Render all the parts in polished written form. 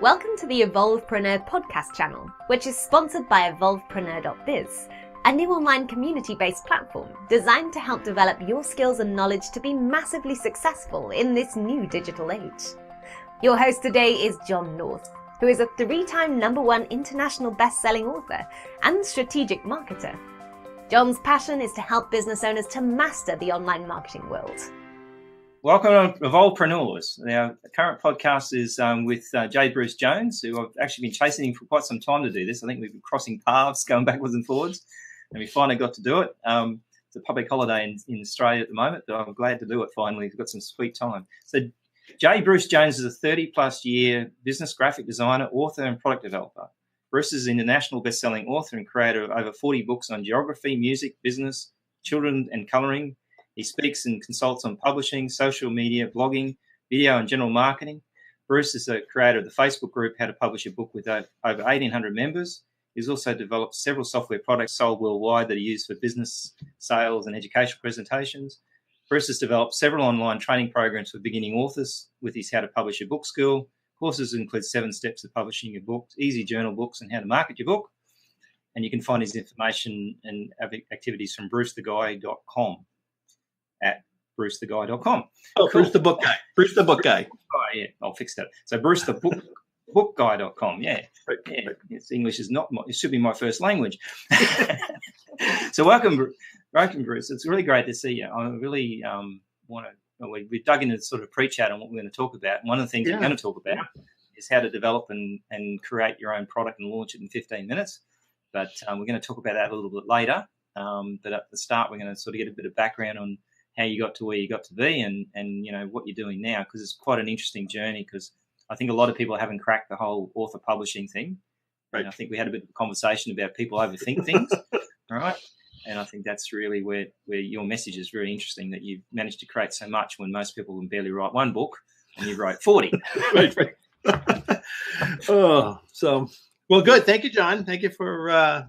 Welcome to the Evolvepreneur podcast channel, which is sponsored by Evolvepreneur.biz, a new online community-based platform designed to help develop your skills and knowledge to be massively successful in this new digital age. Your host today is John North, who is a 3-time #1 international best-selling author and strategic marketer. John's passion is to help business owners to master the online marketing world. Welcome to Evolvepreneurs. Our current podcast is with J. Bruce Jones, who I've actually been chasing him for quite some time to do this. I think we've been crossing paths, going backwards and forwards, and we finally got to do it. It's a public holiday in Australia at the moment, but I'm glad to do it finally. We've got some sweet time. So J. Bruce Jones is a 30-plus year business graphic designer, author, and product developer. Bruce is an international best-selling author and creator of over 40 books on geography, music, business, children, and colouring. He speaks and consults on publishing, social media, blogging, video, and general marketing. Bruce is a creator of the Facebook group How to Publish a Book with over 1,800 members. He's also developed several software products sold worldwide that are used for business, sales, and educational presentations. Bruce has developed several online training programs for beginning authors with his How to Publish a Book school. Courses include 7 steps of publishing your book, easy journal books, and how to market your book. And you can find his information and activities from brucetheguy.com. at brucetheguy.com. Oh, cool. Bruce the book guy. Bruce the book guy. Oh, yeah, I'll fix that. So brucethebookguy.com. Yeah. Right. Yeah. It's English is not it should be my first language. So welcome, Bruce. It's really great to see you. I really want to. We dug into sort of pre-chat on what we're going to talk about. And one of the things we're going to talk about is how to develop and create your own product and launch it in 15 minutes. But we're going to talk about that a little bit later. But at the start, we're going to sort of get a bit of background on how you got to where you got to be and you know what you're doing now, because it's quite an interesting journey, because I think a lot of people haven't cracked the whole author publishing thing. Right. And I think we had a bit of a conversation about people overthink things. All right. And I think that's really where your message is very interesting, that you've managed to create so much when most people can barely write 1 book and you wrote 40. Right. Well, good. Thank you, John. Thank you for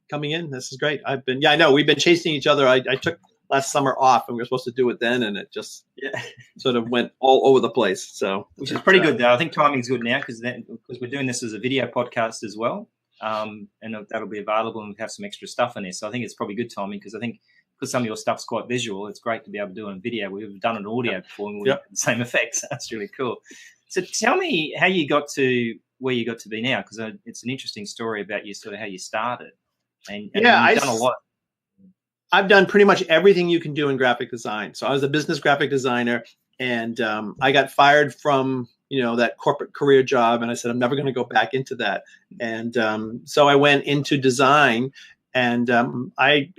coming in. This is great. I know we've been chasing each other. I took last summer off, and we were supposed to do it then, and it just sort of went all over the place. So, which is pretty good, though. I think timing's good now because we're doing this as a video podcast as well, and that'll be available, and we have some extra stuff in there. So I think it's probably good timing, because I think because some of your stuff's quite visual, it's great to be able to do it on video. We've done it on audio before, and we have the same effects. So that's really cool. So tell me how you got to where you got to be now, because it's an interesting story about you, sort of how you started. And you've done a lot. I've done pretty much everything you can do in graphic design. So I was a business graphic designer, and I got fired from that corporate career job, and I said I'm never going to go back into that. And so I went into design, and I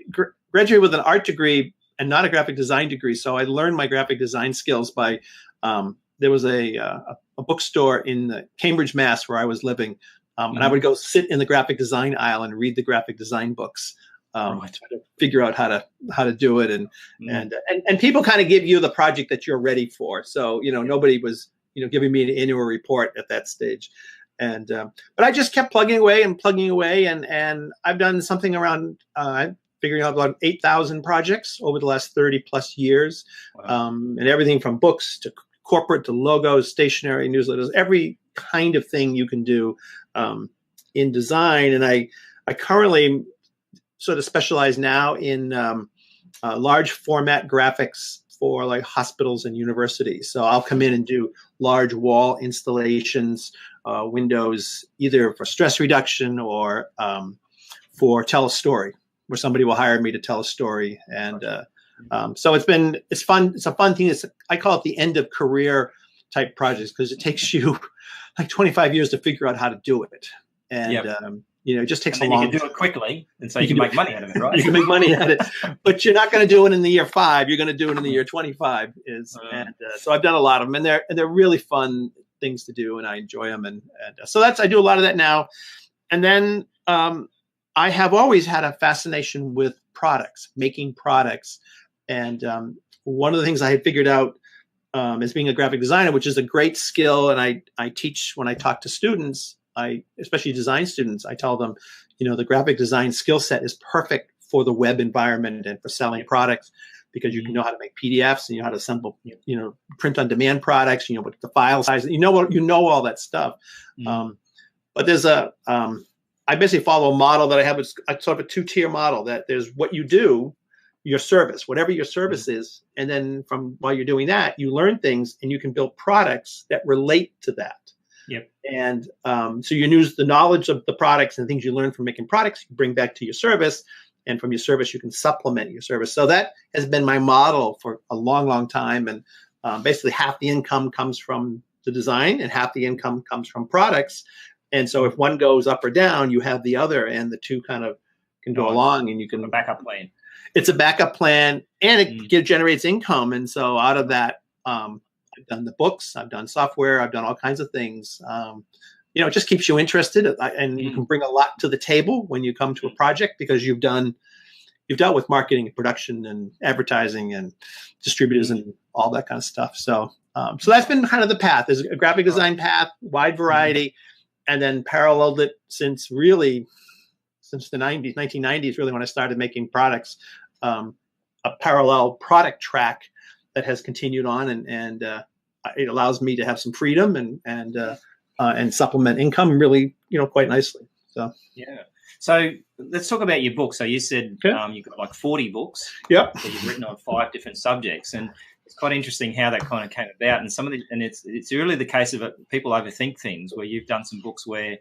graduated with an art degree and not a graphic design degree. So I learned my graphic design skills by there was a bookstore in Cambridge, Mass, where I was living, and I would go sit in the graphic design aisle and read the graphic design books. Try to figure out how to do it, and people kind of give you the project that you're ready for. So nobody was giving me an annual report at that stage, and but I just kept plugging away, and I've done something around figuring out about 8,000 projects over the last 30 plus years, and everything from books to corporate to logos, stationery, newsletters, every kind of thing you can do in design. And I currently sort of specialize now in large format graphics for like hospitals and universities. So I'll come in and do large wall installations, windows, either for stress reduction or for tell a story, where somebody will hire me to tell a story. And so it's fun. It's a fun thing. I call it the end of career type projects, because it takes you like 25 years to figure out how to do it. And it just takes a long time. You can do it quickly, and so you can make money out of it, right? You can make money out of it, but you're not going to do it in the year 5. You're going to do it in the year 25. So I've done a lot of them, and they're really fun things to do, and I enjoy them. And so I do a lot of that now. And then I have always had a fascination with products, making products. And one of the things I had figured out as being a graphic designer, which is a great skill, and I teach when I talk to students, especially design students, I tell them, the graphic design skill set is perfect for the web environment and for selling products. because you can know how to make PDFs and you know how to assemble, print on demand products, what the file size, all that stuff. But there's I basically follow a model that I have. It's sort of a 2-tier model that there's what you do, your service, whatever your service is. And then while you're doing that, you learn things and you can build products that relate to that. Yep. And so you use the knowledge of the products and things you learn from making products, you bring back to your service. And from your service, you can supplement your service. So that has been my model for a long, long time. And basically half the income comes from the design and half the income comes from products. And so if one goes up or down, you have the other, and the two kind of can go along, and you can a backup plan. It's a backup plan, and it generates income. And so out of that, I've done the books, I've done software, I've done all kinds of things. It just keeps you interested, and you can bring a lot to the table when you come to a project because you've dealt with marketing and production and advertising and distributors and all that kind of stuff. So, so that's been kind of the path. There's a graphic design path, wide variety, and then paralleled it since the 1990s, really, when I started making products, a parallel product track that has continued on, and it allows me to have some freedom and supplement income really, quite nicely. So yeah. So let's talk about your book. So you said you've got like 40 books. Yep. That you've written on 5 different subjects, and it's quite interesting how that kind of came about. And it's really the case of people overthink things. Where you've done some books where,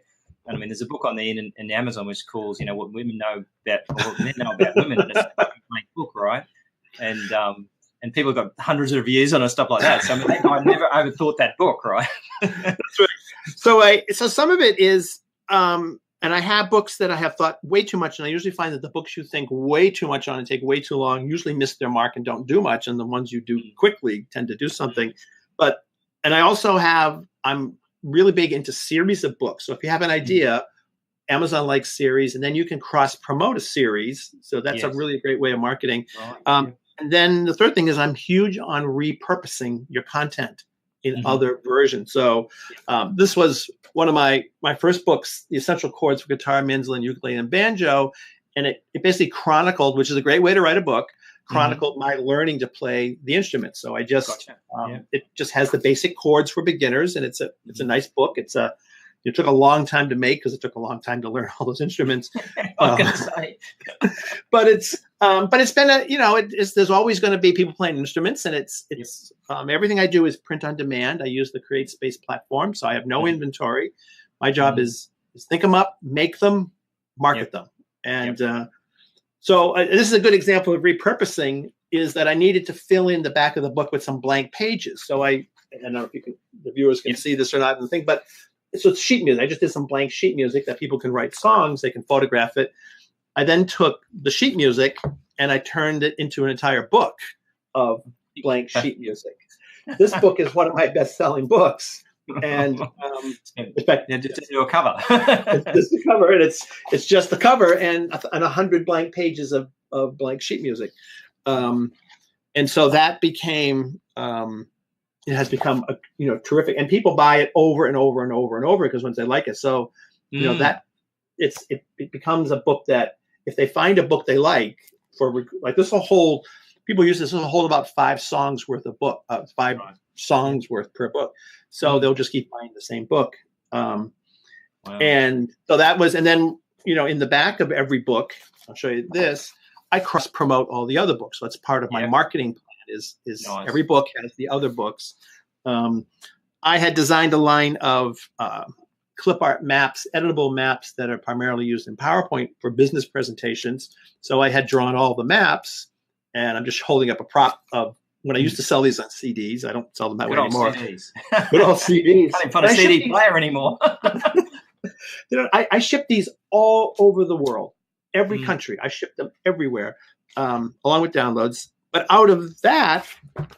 I mean, there's a book on the in Amazon which calls what women know about, or what men know about women. And it's a fucking great book, right? And people got hundreds of reviews on it, stuff like that. So I mean, I never overthought that book, right? That's right. So some of it is, and I have books that I have thought way too much, and I usually find that the books you think way too much on and take way too long usually miss their mark and don't do much, and the ones you do quickly tend to do something. And I also I'm really big into series of books. So if you have an idea, Amazon likes series, and then you can cross-promote a series. So that's a really great way of marketing. Right. And then the third thing is I'm huge on repurposing your content in other versions. So this was one of my first books, The Essential Chords for Guitar, Mandolin, Ukulele, and Banjo. And it basically chronicled, which is a great way to write a book, chronicled my learning to play the instrument. So I just, it just has the basic chords for beginners, and it's a nice book. It took a long time to make because it took a long time to learn all those instruments. But it's been there's always going to be people playing instruments, and it's everything I do is print on demand. I use the Create Space platform, so I have no inventory. My job is think them up, make them, market them, and so this is a good example of repurposing. Is that I needed to fill in the back of the book with some blank pages. So I don't know if the viewers can see this or not, but so it's sheet music. I just did some blank sheet music that people can write songs, they can photograph it. I then took the sheet music and I turned it into an entire book of blank sheet music. This book is one of my best-selling books. And in fact, just do a cover. It's the cover, and it's just the cover and 100 blank pages of blank sheet music. And so that became it has become terrific, and people buy it over and over and over and over because once they like it. So that it becomes a book that if they find a book they like this will hold. People use this will hold about 5 songs worth of book, 5 songs worth per book. So they'll just keep buying the same book. Wow. And so that was, and then in the back of every book, I'll show you this. I cross promote all the other books. So that's part of my marketing plan. Is nice. Every book has the other books. I had designed a line of clip art maps, editable maps that are primarily used in PowerPoint for business presentations. So I had drawn all the maps, and I'm just holding up a prop of when I used to sell these on CDs. I don't sell them that way anymore. Good old CDs. Can't even find a CD player anymore. I ship these all over the world, every country. I ship them everywhere, along with downloads. But out of that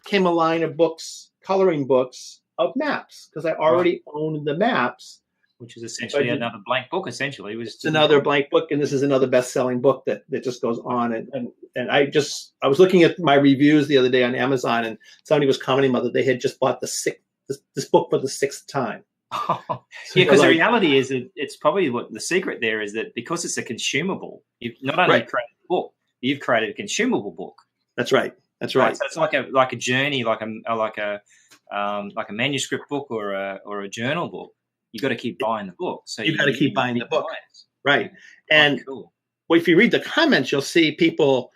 came a line of books, coloring books of maps, because I already owned the maps. Which is essentially another blank book, essentially. It's another blank book, and this is another best-selling book that just goes on. And I was looking at my reviews the other day on Amazon, and somebody was commenting about that they had just bought this book for the 6th time. Oh, yeah, because the reality is that it's probably what the secret there is that because it's a consumable, you've not only created a book, you've created a consumable book. That's right. That's right. So it's like a journey, like a manuscript book or a journal book. You got to keep buying the book. So you got to keep buying the book, right? Yeah. And cool. Well, if you read the comments, you'll see people,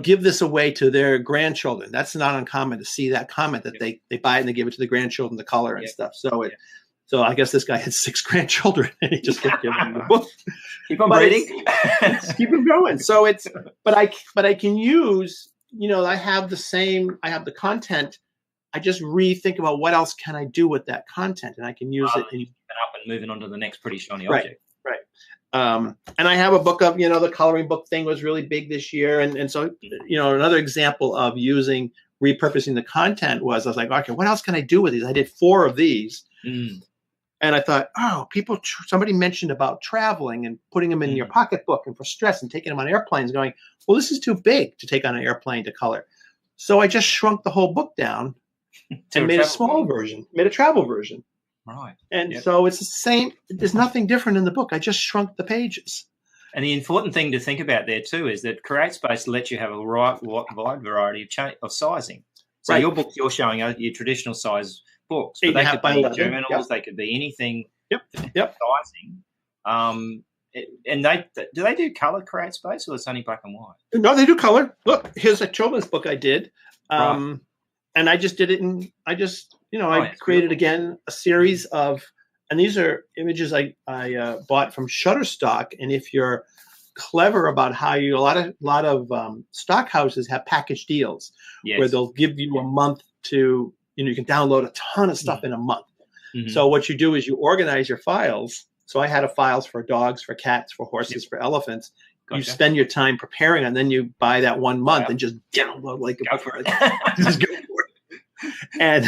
give this away to their grandchildren. That's not uncommon to see that comment that they buy it and they give it to the grandchildren, the color and stuff. So so I guess this guy had 6 grandchildren and he just kept giving them the book. Keep on reading. Keep them going. So but I can use, I have the content. I just rethink about what else can I do with that content, and I can use it. Up and moving on to the next pretty shiny object. Right. And I have a book of, the coloring book thing was really big this year. And so, another example of repurposing the content I was like, okay, what else can I do with these? I did 4 of these. And I thought, somebody mentioned about traveling and putting them in your pocketbook and for stress and taking them on airplanes, going, well, this is too big to take on an airplane to color. So I just shrunk the whole book down and made a small version, made a travel version. Right. And so it's the same. There's nothing different in the book. I just shrunk the pages. And the important thing to think about there too is that CreateSpace lets you have a wide variety of sizing. So your books you're showing are your traditional size books, but they could be journals, they could be anything. Sizing. And do they do color CreateSpace, or it's only black and white? No, they do color. Look, here's a children's book I did. And I just did it I created again a series of, and these are images I bought from Shutterstock. And if you're clever about how a lot of stock houses have package deals where they'll give you a month to, you can download a ton of stuff in a month. So what you do is you organize your files. So I had files for dogs, for cats, for horses, for elephants. Gotcha. You spend your time preparing, and then you buy that 1 month and just download like a book. Just go for it.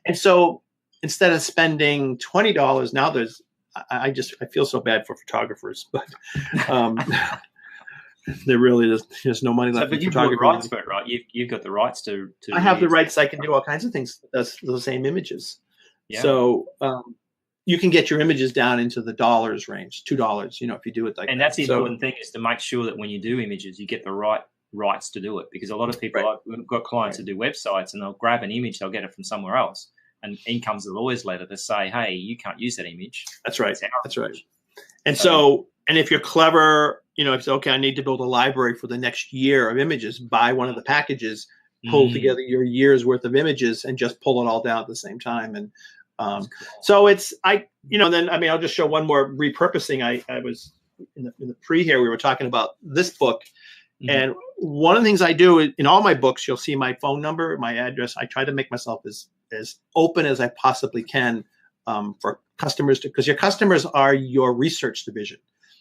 And so instead of spending $20, now I feel so bad for photographers, but there really there's no money left. But you've got the rights for it, right? You've got the rights to I have the rights. I can do all kinds of things. That's the same images. Yeah. So you can get your images down into the dollars range, $2, if you do it like that. And that's the important thing, is to make sure that when you do images, you get the right rights to do it, because a lot of people, we've got clients who do websites and they'll grab an image, they'll get it from somewhere else, and in comes the lawyer's letter to say, hey, you can't use that image. That's right. That's right. And so if you're clever, if it's okay, I need to build a library for the next year of images, buy one of the packages, pull together your year's worth of images and just pull it all down at the same time. And so I'll just show one more repurposing. I was in the pre here, we were talking about this book. And one of the things I do in all my books, you'll see my phone number, my address. I try to make myself as open as I possibly can for customers, because your customers are your research division.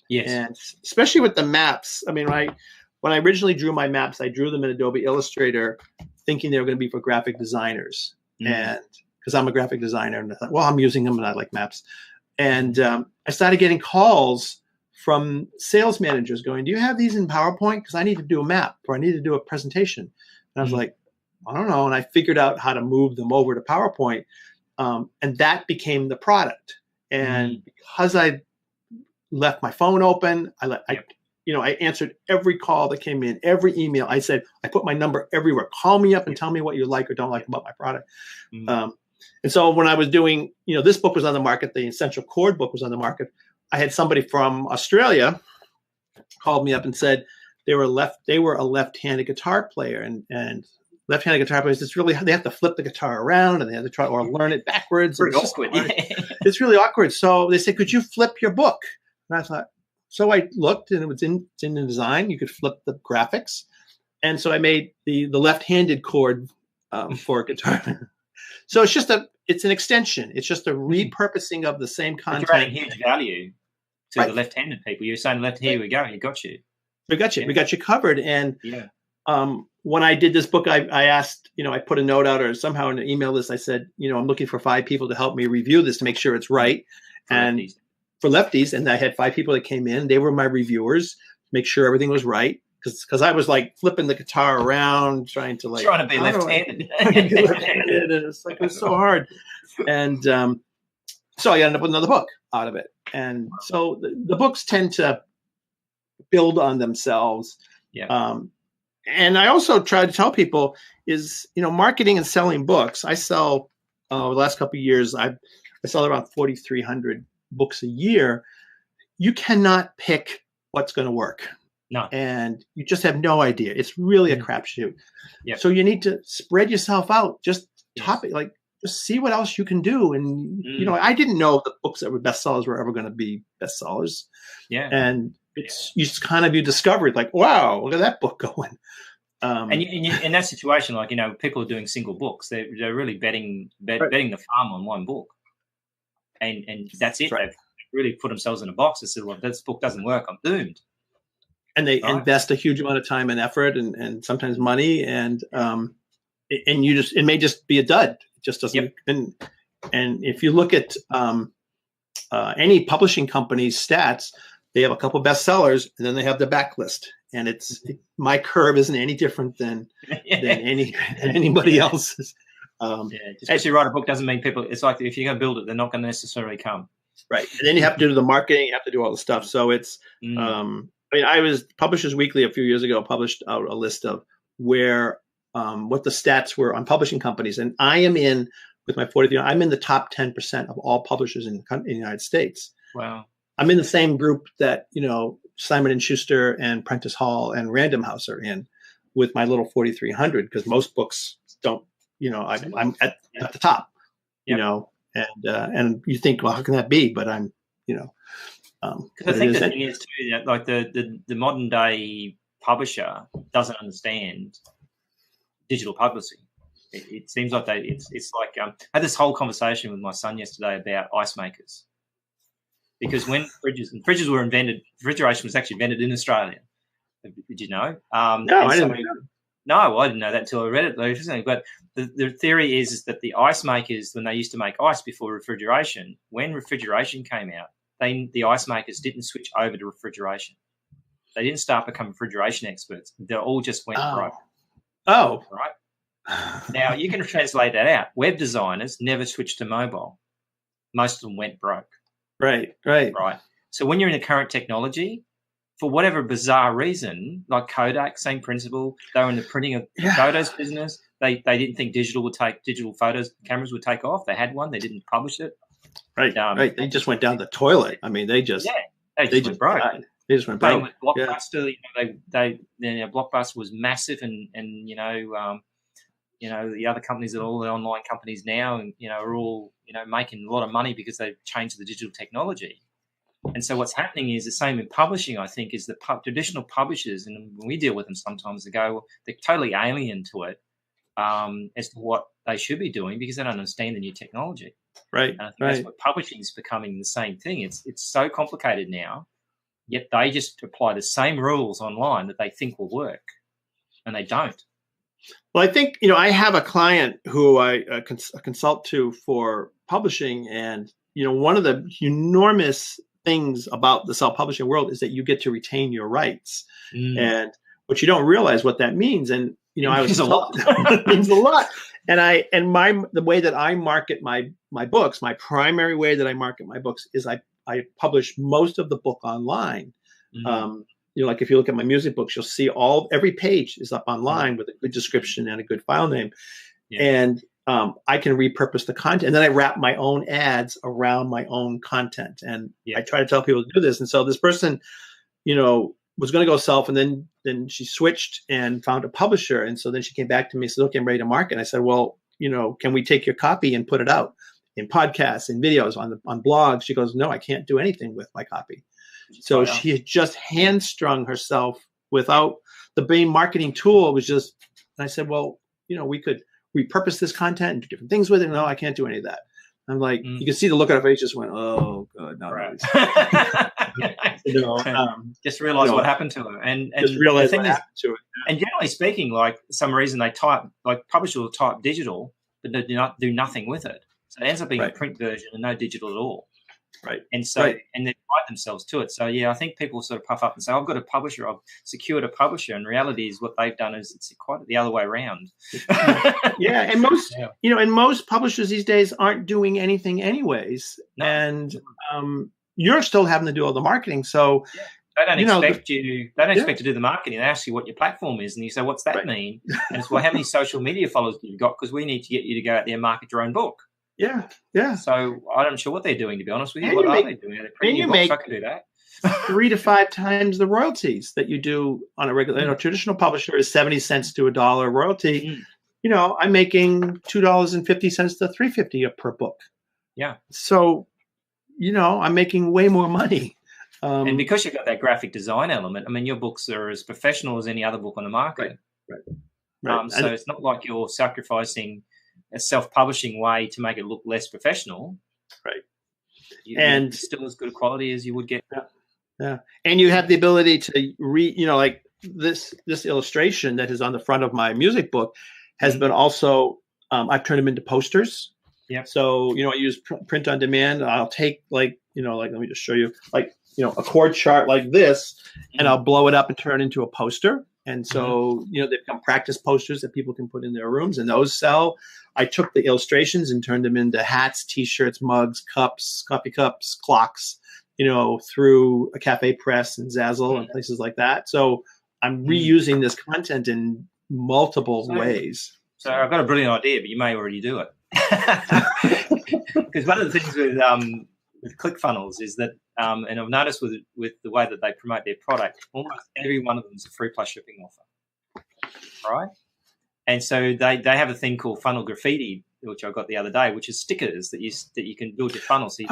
Yes. And especially with the maps. I mean, when I originally drew my maps, I drew them in Adobe Illustrator thinking they were going to be for graphic designers. And because I'm a graphic designer, and I thought, well, I'm using them and I like maps. And I started getting calls from sales managers going, do you have these in PowerPoint? Because I need to do a map, or I need to do a presentation. And I was like, I don't know. And I figured out how to move them over to PowerPoint. And that became the product. And because I left my phone open, I answered every call that came in, every email. I put my number everywhere. Call me up and tell me what you like or don't like about my product. And so when I was doing, this book was on the market, the Essential Chord book was on the market. I had somebody from Australia called me up and said they were a left-handed guitar player, and left-handed guitar players, they have to flip the guitar around and they have to try or learn it backwards. It's awkward. It's really awkward. So they said, could you flip your book? And I thought, so I looked, and it was in the design. You could flip the graphics. And so I made the left-handed chord for a guitar. So it's an extension. It's just a repurposing of the same content. You're adding huge value to the left-handed people. You're saying here we go. You got you. We got you. We got you covered. And when I did this book, I asked, I put a note out, or somehow in an email list, I said, I'm looking for 5 people to help me review this to make sure it's right. For lefties. And I had 5 people that came in. They were my reviewers, make sure everything was right. Because I was like flipping the guitar around, trying to be left-handed. And it's like, it was so hard. And so I ended up with another book out of it. And so the books tend to build on themselves. And I also try to tell people is, marketing and selling books. I sell, the last couple of years, I sell around 4,300 books a year. You cannot pick what's going to work. No. And you just have no idea. It's really a crapshoot. Yep. So you need to spread yourself out. Just Yes. just see what else you can do. And, I didn't know the books that were bestsellers were ever going to be bestsellers. Yeah. And you discover it, like, wow, look at that book going. And in that situation, like, people are doing single books. They're really betting the farm on one book. And that's it. Right. They've really put themselves in a box and said, well, this book doesn't work, I'm doomed. And they invest a huge amount of time and effort and sometimes money. And it may just be a dud. It just doesn't. Yep. And if you look at any publishing company's stats, they have a couple bestsellers and then they have the backlist. And my curve isn't any different than anybody else's. Just because you write a book doesn't mean people. It's like if you're going to build it, they're not going to necessarily come. Right, and then you have to do the marketing. You have to do all the stuff. So it's. I was Publishers Weekly a few years ago published out a list of where what the stats were on publishing companies, and I am in with my 43. I'm in the top 10% of all publishers in the United States. Wow. I'm in the same group that Simon & Schuster and Prentice Hall and Random House are in, with my little 4,300, because most books don't. I'm at the top. Yep. And you think, well, how can that be? But I'm. Because I think the thing is too that like the modern day publisher doesn't understand digital publishing. It seems like it's like I had this whole conversation with my son yesterday about ice makers, because when fridges were invented, refrigeration was actually invented in Australia. Did you know? No, I didn't know. No, I didn't know that until I read it recently. But the theory is that the ice makers, when they used to make ice before refrigeration, when refrigeration came out, the ice makers didn't switch over to refrigeration. They didn't start becoming refrigeration experts. They all just went broke. Oh. Right. Now, you can translate that out. Web designers never switched to mobile. Most of them went broke. Right. So when you're in the current technology, for whatever bizarre reason, like Kodak, same principle, they were in the printing of photos business. They didn't think digital photos cameras would take off. They had one. They didn't publish it. Right. They just went down the toilet. I mean, they just went broke. They just went broke. Blockbuster, Blockbuster was massive, and the other companies, all the online companies now, and are all making a lot of money because they've changed the digital technology. And so what's happening is the same in publishing, I think, is the traditional publishers, and when we deal with them sometimes, they're totally alien to it as to what they should be doing because they don't understand the new technology. Right. And I think that's what publishing is becoming the same thing. It's so complicated now, yet they just apply the same rules online that they think will work, and they don't. Well, I think, I have a client who I consult to for publishing, and, one of the enormous things about the self-publishing world is that you get to retain your rights. And but you don't realize what that means. And, I was a lot. It means a lot. And the way that I market my books, my primary way that I market my books is I publish most of the book online. Like if you look at my music books, you'll see every page is up online with a good description and a good file name. Yeah. And I can repurpose the content, and then I wrap my own ads around my own content. And I try to tell people to do this. And so this person, was going to go self, and then she switched and found a publisher. And so then she came back to me and said, okay, I'm ready to market. And I said, well, can we take your copy and put it out in podcasts, in videos, on blogs? She goes, no, I can't do anything with my copy. So she had just hamstrung herself without the main marketing tool. It was just, and I said, well, we could repurpose this content and do different things with it. No, I can't do any of that. I'm like, you can see the look on her face just went, oh, God, not right. Just realize what happened to her. And just realize what happened to her. And generally speaking, like some reason publishers will type digital, but they do nothing with it. So it ends up being a print version and no digital at all. Right. And so, and they tie themselves to it. So, I think people sort of puff up and say, I've got a publisher, I've secured a publisher. And reality is what they've done is it's quite the other way around. And most, and most publishers these days aren't doing anything anyways. No. And you're still having to do all the marketing. So They don't you know, expect you. They don't expect to do the marketing. They ask you what your platform is, and you say, "What's that mean?" And it's, well, how many social media followers you've got, because we need to get you to go out there and market your own book. Yeah, yeah. So I'm not sure what they're doing, to be honest with you. And What you are make- they doing? They're printing and your you books. I can do that. 3 to 5 times the royalties that you do on a regular. You know, traditional publisher is 70 cents to $1 royalty. Mm. You know, I'm making $2.50 to $3.50 per book. Yeah. So, you know, I'm making way more money. And because you've got that graphic design element, I mean, your books are as professional as any other book on the market. Right. So it's not like you're sacrificing a self-publishing way to make it look less professional. Right. And still as good a quality as you would get. Yeah. And you have the ability to read, you know, like this illustration that is on the front of my music book has been also, I've turned them into posters. Yeah. So, you know, I use print on demand. I'll take like, you know, like, let me just show you, like, you know, a chord chart like this, and I'll blow it up and turn it into a poster. And so, you know, they become practice posters that people can put in their rooms, and those sell. I took the illustrations and turned them into hats, T-shirts, mugs, cups, coffee cups, clocks, you know, through a Cafe Press and Zazzle and places like that. So I'm reusing this content in multiple ways. So I've got a brilliant idea, but you may already do it. Because one of the things with ClickFunnels is that, and I've noticed with the way that they promote their product, almost every one of them is a free plus shipping offer, right? And so they have a thing called funnel graffiti, which I got the other day, which is stickers that you can build your funnel. So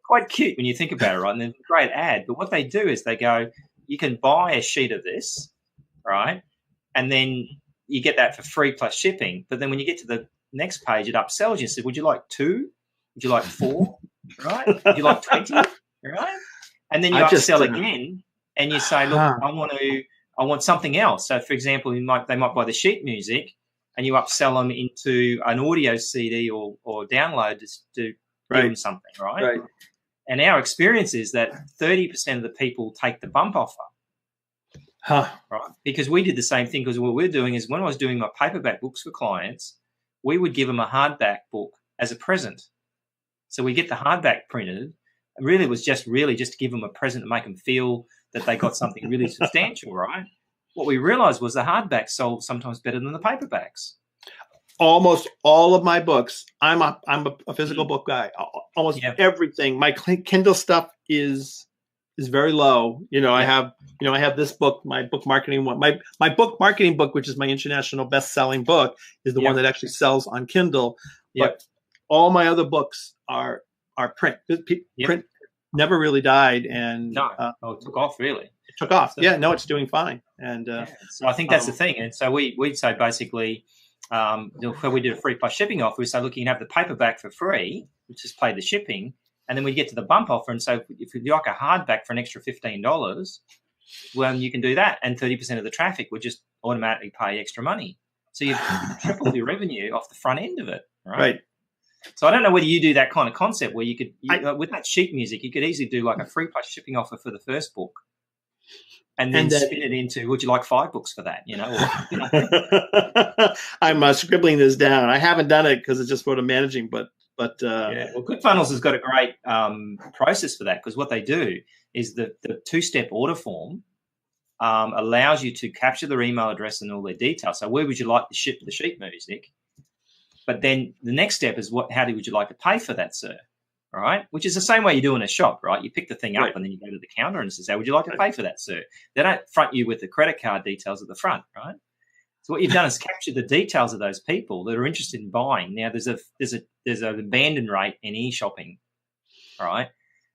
quite cute when you think about it, right? And they're a great ad. But what they do is they go, you can buy a sheet of this, right? And then you get that for free plus shipping. But then when you get to the next page, it upsells you. So would you like 2? Would you like 4? Right? Would you like 20? Right? And then you upsell again, and you say, look, I want something else. So, for example, they might buy the sheet music, and you upsell them into an audio CD or download to give them something, right? And our experience is that 30% of the people take the bump offer. Right? Because we did the same thing, because what we're doing is, when I was doing my paperback books for clients, we would give them a hardback book as a present. So we get the hardback printed. Really, it was just to give them a present to make them feel that they got something really substantial, right? What we realized was the hardbacks sold sometimes better than the paperbacks. Almost all of my books, I'm a physical book guy. Almost everything. My Kindle stuff is very low. You know, I have this book, my book marketing one. My book marketing book, which is my international best-selling book, is the one that actually sells on Kindle. But all my other books are print. Print never really died, and it took off, really. It took off. So, it's doing fine. And so I think that's the thing. And so we'd say basically, when we did a free plus shipping offer, we say, look, you can have the paperback for free, which just pay the shipping, and then we get to the bump offer. And so if you like a hardback for an extra $15, well, you can do that, and 30% of the traffic would just automatically pay extra money. So you've tripled your revenue off the front end of it, right? So I don't know whether you do that kind of concept where you could, with that sheet music, you could easily do like a free plus shipping offer for the first book, and then spin it into, would you like 5 books for that? You know, I'm scribbling this down. I haven't done it because it's just what I'm managing, but well, ClickFunnels has got a great process for that, because what they do is the 2-step order form allows you to capture their email address and all their details. So where would you like to ship the sheet music? But then the next step is how would you like to pay for that, sir? All right, which is the same way you do in a shop, right? You pick the thing up and then you go to the counter and say, would you like to pay for that, sir? They don't front you with the credit card details at the front, right? So what you've done is capture the details of those people that are interested in buying. Now there's an abandon rate in e-shopping, all right?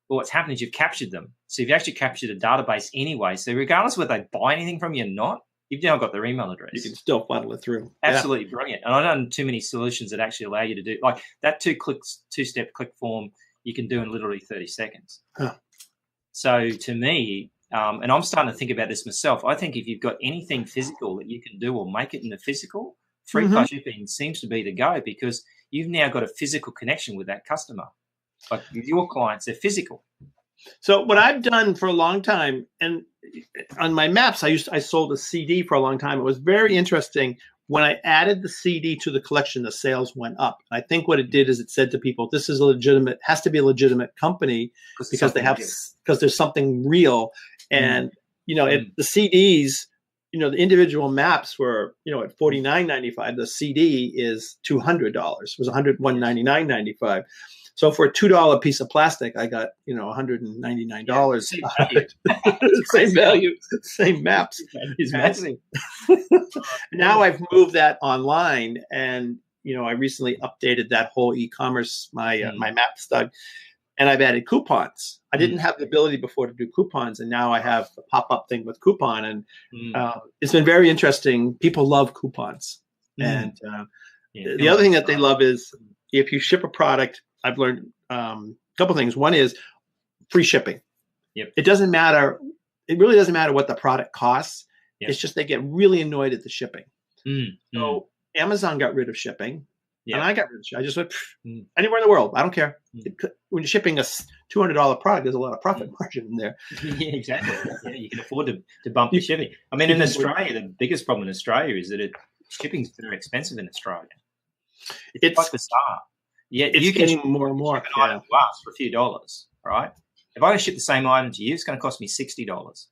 But what's happened is you've captured them. So you've actually captured a database anyway. So regardless of whether they buy anything from you or not, you've now got their email address. You can still funnel it through. Absolutely brilliant. And I've done too many solutions that actually allow you to do, like that 2-step click form, you can do in literally 30 seconds. So to me, and I'm starting to think about this myself, I think if you've got anything physical that you can do or make it in the physical, free plus shipping seems to be the go, because you've now got a physical connection with that customer. Like with your clients, they're physical. So what I've done for a long time, and on my maps, I sold a CD for a long time. It was very interesting. when I added the CD to the collection, the sales went up. And I think what it did is it said to people, this is a legitimate, has to be a legitimate company because there's something real. And, the CDs, the individual maps were, at $49.95. The CD is $200. It was $199.95. So for a $2 piece of plastic, I got, $199. Same value, same maps. It's amazing. Now I've moved that online, and I recently updated that whole e-commerce, my map stuff, and I've added coupons. I didn't have the ability before to do coupons, and now I have the pop-up thing with coupon, and it's been very interesting. People love coupons, and the other thing that they love is if you ship a product. I've learned a couple things. One is free shipping. Yep. It doesn't matter. It really doesn't matter what the product costs. Yep. It's just they get really annoyed at the shipping. So Amazon got rid of shipping, and I got rid of shipping. I just went anywhere in the world. I don't care. When you're shipping a $200 product, there's a lot of profit margin in there. Yeah, exactly. Yeah, you can afford to bump the shipping. I mean, in Australia, the biggest problem in Australia is that shipping's very expensive in Australia. It's like bizarre. Yeah, it's getting more and more. An item to us for a few dollars, right? If I ship the same item to you, it's going to cost me $60.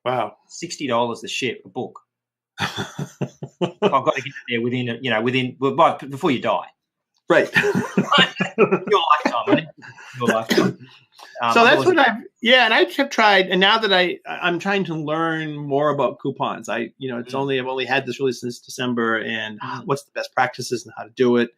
Wow, $60 to ship a book. I've got to get there before you die. Right. Your lifetime. Your lifetime. So that's what and I have tried, and now that I'm trying to learn more about coupons. I've only had this really since December, and what's the best practices and how to do it.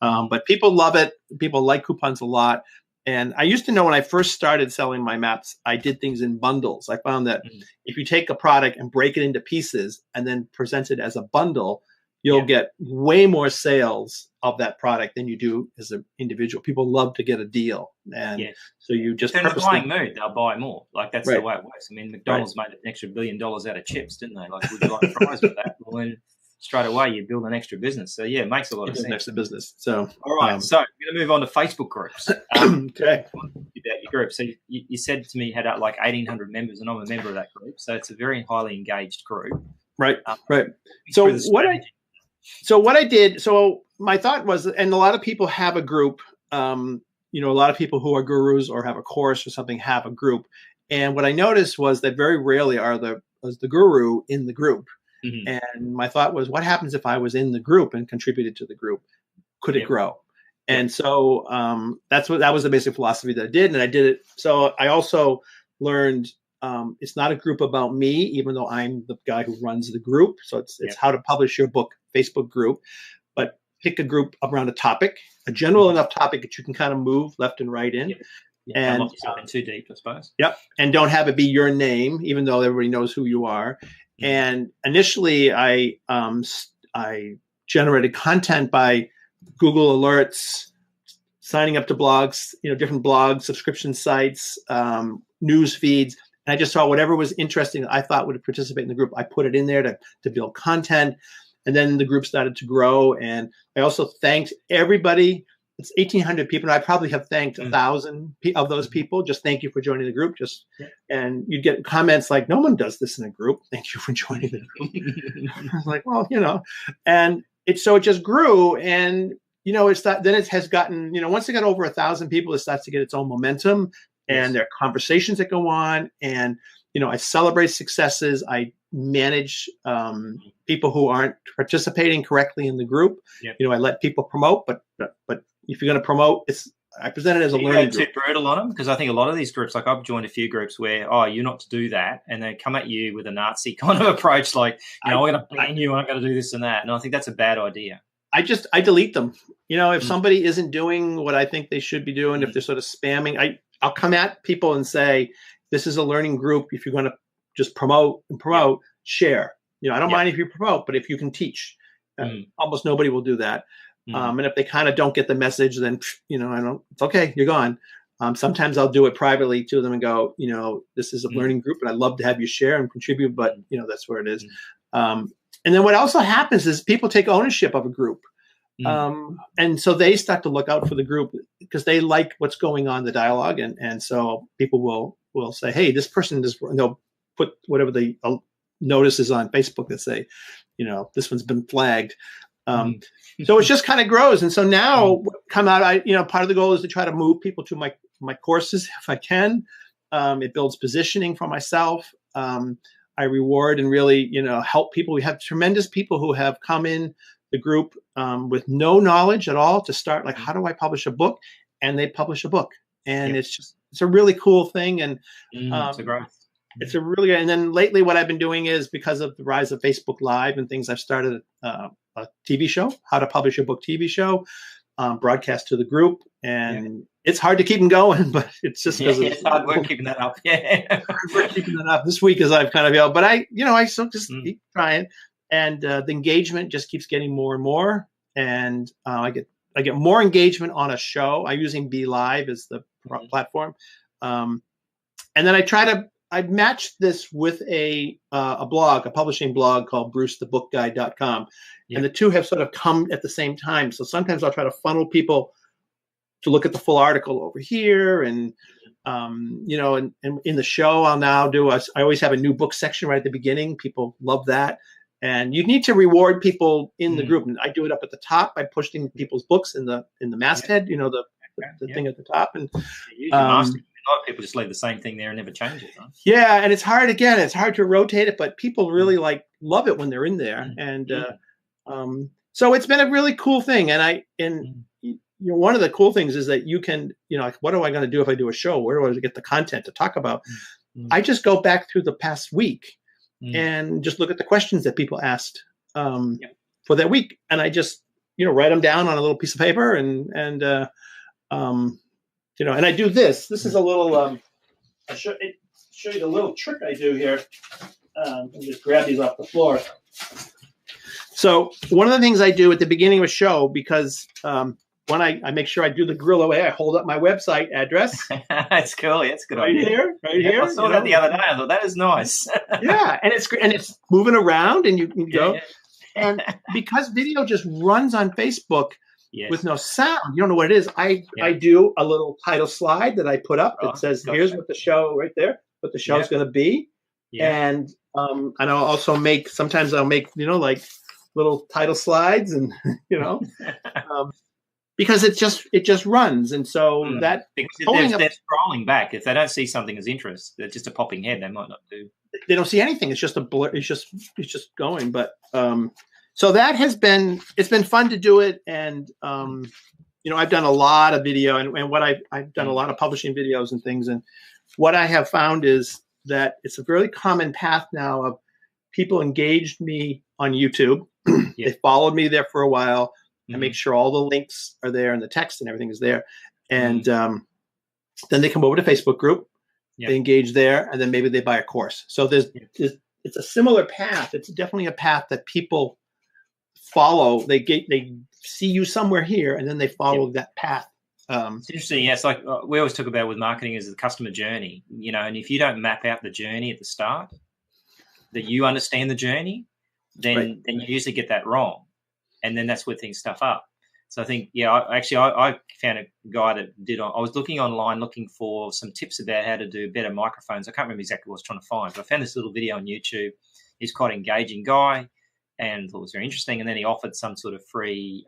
But people love it. People like coupons a lot. And I used to know when I first started selling my maps, I did things in bundles. I found that if you take a product and break it into pieces and then present it as a bundle, you'll get way more sales of that product than you do as an individual. People love to get a deal. And so you just in a buying mood, they'll buy more. Like that's the way it works. I mean, McDonald's made an extra $1 billion out of chips, didn't they? Like, would you like fries with that? Well, then straight away you build an extra business. So yeah, it makes a lot of sense. Extra business. So all right, so we're gonna move on to Facebook groups. Okay. About your group. So you said to me you had like 1,800 members, and I'm a member of that group. So it's a very highly engaged group. Right. Right. So my thought was, and a lot of people have a group. A lot of people who are gurus or have a course or something have a group. And what I noticed was that very rarely was the guru in the group. And my thought was, what happens if I was in the group and contributed to the group? Could it grow? And so that was the basic philosophy that I did. And I did it. So I also learned it's not a group about me, even though I'm the guy who runs the group. So it's how to publish your book Facebook group, but pick a group around a topic, a general enough topic that you can kind of move left and right in. And not yourself in too deep, I suppose. Yep. And don't have it be your name, even though everybody knows who you are. And initially, I generated content by Google Alerts, signing up to blogs, different blogs, subscription sites, news feeds. And I just saw whatever was interesting I thought would participate in the group. I put it in there to build content. And then the group started to grow. And I also thanked everybody. It's 1,800 people, and I probably have thanked 1,000 of those people. Just thank you for joining the group. And you'd get comments like, "No one does this in a group. Thank you for joining the group." I was like, well, and it just grew, and it's that. Then it has gotten, once it got over 1,000 people, it starts to get its own momentum, and there are conversations that go on, and I celebrate successes. I manage people who aren't participating correctly in the group. I let people promote, but if you're going to promote, I present it as a learning group. Too brutal on them, because I think a lot of these groups, like I've joined a few groups where, you're not to do that, and they come at you with a Nazi kind of approach, like, we're going to ban you, I'm going to do this and that, and I think that's a bad idea. I delete them. If somebody isn't doing what I think they should be doing, if they're sort of spamming, I'll come at people and say, this is a learning group. If you're going to just promote, share. I don't mind if you promote, but if you can teach, almost nobody will do that. And if they kind of don't get the message, then, it's okay, you're gone. Sometimes I'll do it privately to them and go, this is a learning group, and I'd love to have you share and contribute, but, that's where it is. And then what also happens is people take ownership of a group. And so they start to look out for the group because they like what's going on, the dialogue. And so people will say, hey, this person they'll put whatever the notices on Facebook that say, this one's been flagged. So it just kind of grows. And so now come out, part of the goal is to try to move people to my courses if I can. It builds positioning for myself. I reward and really, help people. We have tremendous people who have come in the group with no knowledge at all to start, like, how do I publish a book? And they publish a book. And it's a really cool thing. And it's a growth. It's a really good. And then lately what I've been doing is, because of the rise of Facebook Live and things, I've started a TV show, how to publish a book TV show, broadcast to the group. And it's hard to keep them going, but it's just because it's hard work keeping that up. Yeah. Hard work keeping that up. This week, as I've kind of yelled, but I still just keep trying. And the engagement just keeps getting more and more. And I get more engagement on a show. I'm using Be Live as the platform. And then I matched this with a blog, a publishing blog called BruceTheBookGuide.com. And the two have sort of come at the same time. So sometimes I'll try to funnel people to look at the full article over here. And, and in the show I'll now I always have a new book section right at the beginning. People love that. And you need to reward people in the group. And I do it up at the top by pushing people's books in the masthead, the thing at the top. And a lot of people just leave the same thing there and never change it. Right? Yeah, and it's hard. Again, it's hard to rotate it, but people really love it when they're in there. And so it's been a really cool thing. And one of the cool things is that you can, what am I going to do if I do a show? Where do I get the content to talk about? I just go back through the past week and just look at the questions that people asked for that week, and I just write them down on a little piece of paper, and and I do this. This is a little. I'll show you the little trick I do here. And just grab these off the floor. So one of the things I do at the beginning of a show, because when I make sure I do the gorilla way, I hold up my website address. That's cool. That's good. Right here. I saw that the other day. I thought that is nice. Yeah, and it's moving around, and you can go. And because video just runs on Facebook with no sound, you don't know what it is. I do a little title slide that I put up that says, "Here's what the show," right there, what the show's going to be. And I'll also sometimes I'll make like little title slides, and because it just runs. And so that because they're scrolling back. If they don't see something as interest, they're just a popping head. They might not do. They don't see anything. It's just a blur. It's just going. But so that it's been fun to do it. And I've done a lot of video, and what I've done a lot of publishing videos and things. And what I have found is that it's a very common path now of people engaged me on YouTube. They followed me there for a while. I make sure all the links are there and the text and everything is there. And then they come over to Facebook group, they engage there, and then maybe they buy a course. So it's a similar path. It's definitely a path that people follow. They see you somewhere here, and then they follow that path. It's interesting. It's like we always talk about with marketing is the customer journey, and if you don't map out the journey at the start, that you understand the journey, then you usually get that wrong. And then that's where things stuff up. So I think, I found a guy that did. I was looking online, looking for some tips about how to do better microphones. I can't remember exactly what I was trying to find, but I found this little video on YouTube. He's quite an engaging guy, and thought it was very interesting. And then he offered some sort of free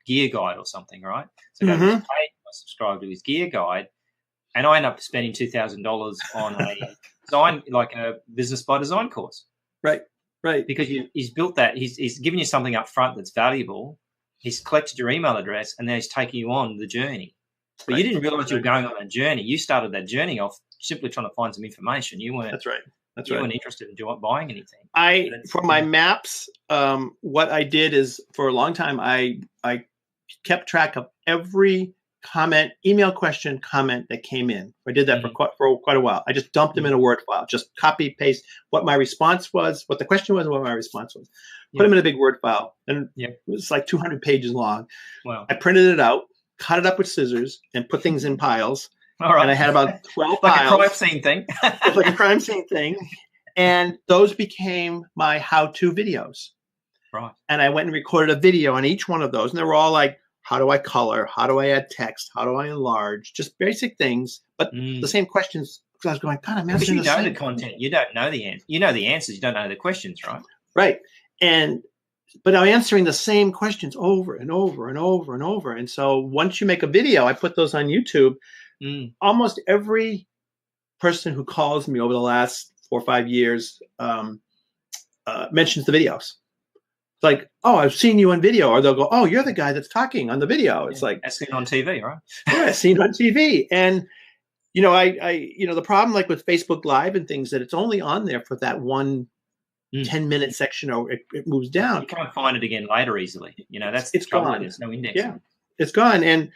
gear guide or something, right? So I I subscribed to his gear guide, and I ended up spending $2,000 on a design, like a business by design course. Right. Because he's built that. He's given you something up front that's valuable. He's collected your email address, and then he's taking you on the journey. But you didn't realize you were going on a journey. You started that journey off simply trying to find some information. You weren't. That's right. You weren't interested in buying anything. For my maps, what I did is for a long time I kept track of every email question comment that came in. I did that for quite a while. I just dumped them in a Word file, just copy paste what my response was, what the question was, and what my response was. Put them in a big Word file, and it was like 200 pages long. Wow. I printed it out, cut it up with scissors, and put things in piles. All right. And I had about 12 like piles. A crime scene thing. It's like a crime scene thing. And those became my how-to videos. Right. And I went and recorded a video on each one of those, and they were all like, how do I color? How do I add text? How do I enlarge? Just basic things, but the same questions. Because I was going, God, I'm answering the content. You don't know the answer. You know the answers. You don't know the questions, right? Right. But I'm answering the same questions over and over and over and over. And so once you make a video, I put those on YouTube. Almost every person who calls me over the last 4 or 5 years mentions the videos. It's like, oh, I've seen you on video. Or they'll go, oh, you're the guy that's talking on the video. It's like, as seen on TV, right? Yeah, seen on TV. And, the problem like with Facebook Live and things that it's only on there for that one 10-minute section, or it moves down. You can't find it again later easily. That's it's trouble. gone. There's no index. Yeah, it's gone. And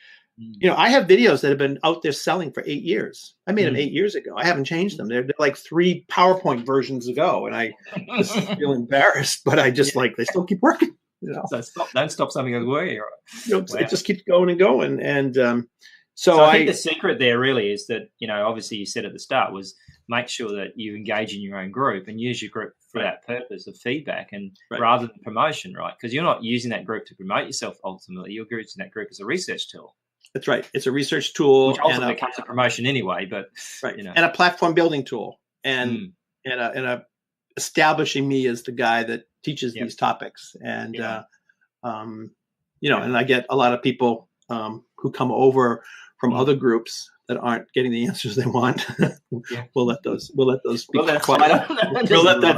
I have videos that have been out there selling for 8 years. I made them 8 years ago. I haven't changed them. They're like 3 PowerPoint versions ago, and I just feel embarrassed. But I just they still keep working. So don't stop something that's working. Right? It just keeps going and going. And so I think the secret there really is that obviously you said at the start was make sure that you engage in your own group and use your group for that purpose of feedback and rather than promotion, right? Because you're not using that group to promote yourself ultimately. You're using that group as a research tool. That's right. It's a research tool. Which ultimately becomes a promotion anyway, but and a platform building tool and a establishing me as the guy that teaches these topics. And and I get a lot of people who come over from other groups that aren't getting the answers they want. We'll let that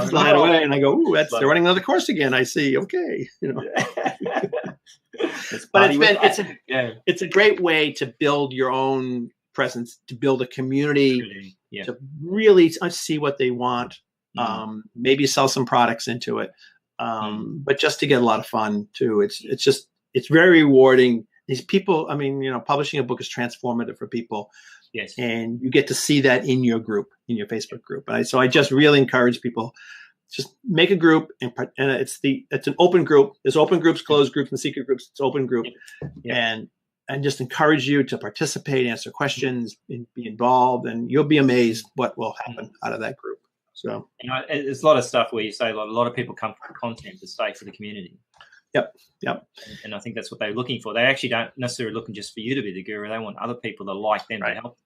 slide away. And I go, ooh, they're running another course again. I see. Okay. But it's a great way to build your own presence, to build a community, to really see what they want, maybe sell some products into it. But just to get a lot of fun too. It's very rewarding. These people, publishing a book is transformative for people. Yes. And you get to see that in your group, in your Facebook group. So I just really encourage people, just make a group and it's an open group. There's open groups, closed groups, and secret groups. It's open group. And just encourage you to participate, answer questions, and be involved, and you'll be amazed what will happen out of that group. So there's a lot of stuff where you say a lot of people come for content to stay for the community. Yep. And I think that's what they're looking for. They actually don't necessarily looking just for you to be the guru. They want other people that like them to help.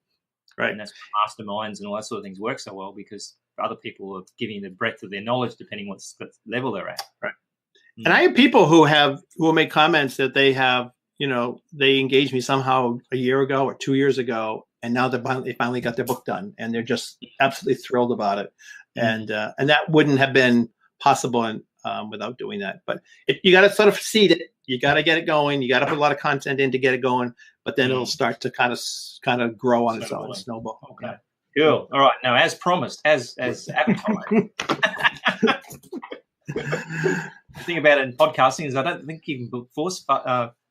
Right. And that's why masterminds and all that sort of things work so well, because other people are giving the breadth of their knowledge depending what level they're at. Right. And I have people who will make comments that they have, they engaged me somehow a year ago or 2 years ago, and now they finally got their book done, and they're just absolutely thrilled about it. And that wouldn't have been possible without doing that. But you got to sort of seed it. You got to get it going. You got to put a lot of content in to get it going, but then it'll start to kind of grow on its own, snowball. Okay. Cool. All right. Now, as promised, as advertised. The thing about it in podcasting is I don't think you can force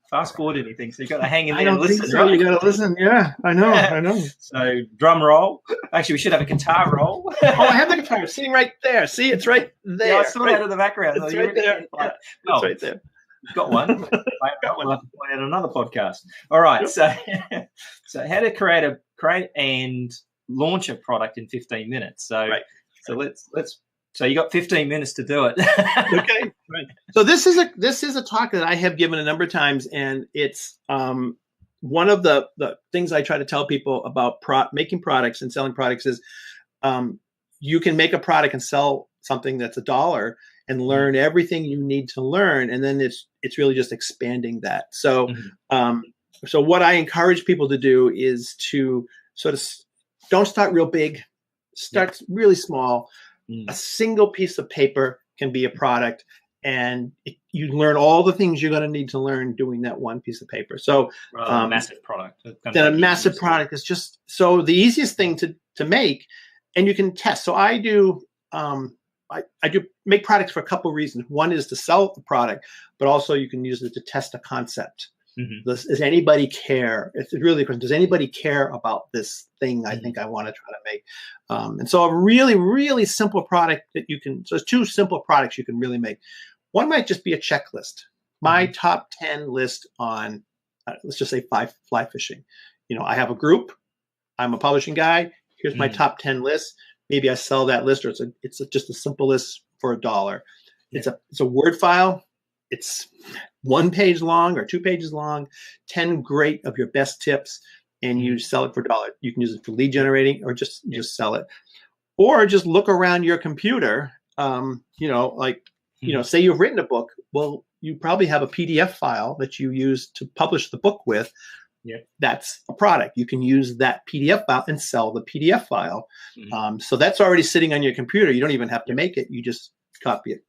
fast forward anything, so you got to hang in there and listen. So. You got to listen. Yeah, I know. So drum roll. Actually, we should have a guitar roll. I have the guitar sitting right there. See, it's right there. Yeah, I saw that in the background. It's right there. It's right there. Got one. I'll have to point out another podcast. All right. So how to create and launch a product in 15 minutes. So let's. So you got 15 minutes to do it. Okay. Right. So this is a talk that I have given a number of times, and it's one of the things I try to tell people about making products and selling products is you can make a product and sell something that's $1 and learn everything you need to learn, and then it's really just expanding that. So so what I encourage people to do is to sort of don't start real big, start really small. A single piece of paper can be a product, and you learn all the things you're going to need to learn doing that one piece of paper. So a massive product. Then a massive product is just so the easiest thing to make, and you can test. So I do make products for a couple of reasons. One is to sell the product, but also you can use it to test a concept. Does anybody care? It's really the question. Does anybody care about this thing I think I want to try to make? And so a really, really simple product that you can, so there's 2 simple products you can really make. One might just be a checklist. My top 10 list on, let's just say fly fishing. I have a group. I'm a publishing guy. Here's my top 10 list. Maybe I sell that list, or it's just a simple list for $1. It's a Word file. It's 1 page long or 2 pages long, 10 great of your best tips, and you sell it for $1. You can use it for lead generating, or just sell it, or just look around your computer. Like you know, say you've written a book. Well, you probably have a PDF file that you use to publish the book with. Yep. That's a product. You can use that PDF file and sell the PDF file. So that's already sitting on your computer. You don't even have to make it. You just copy it.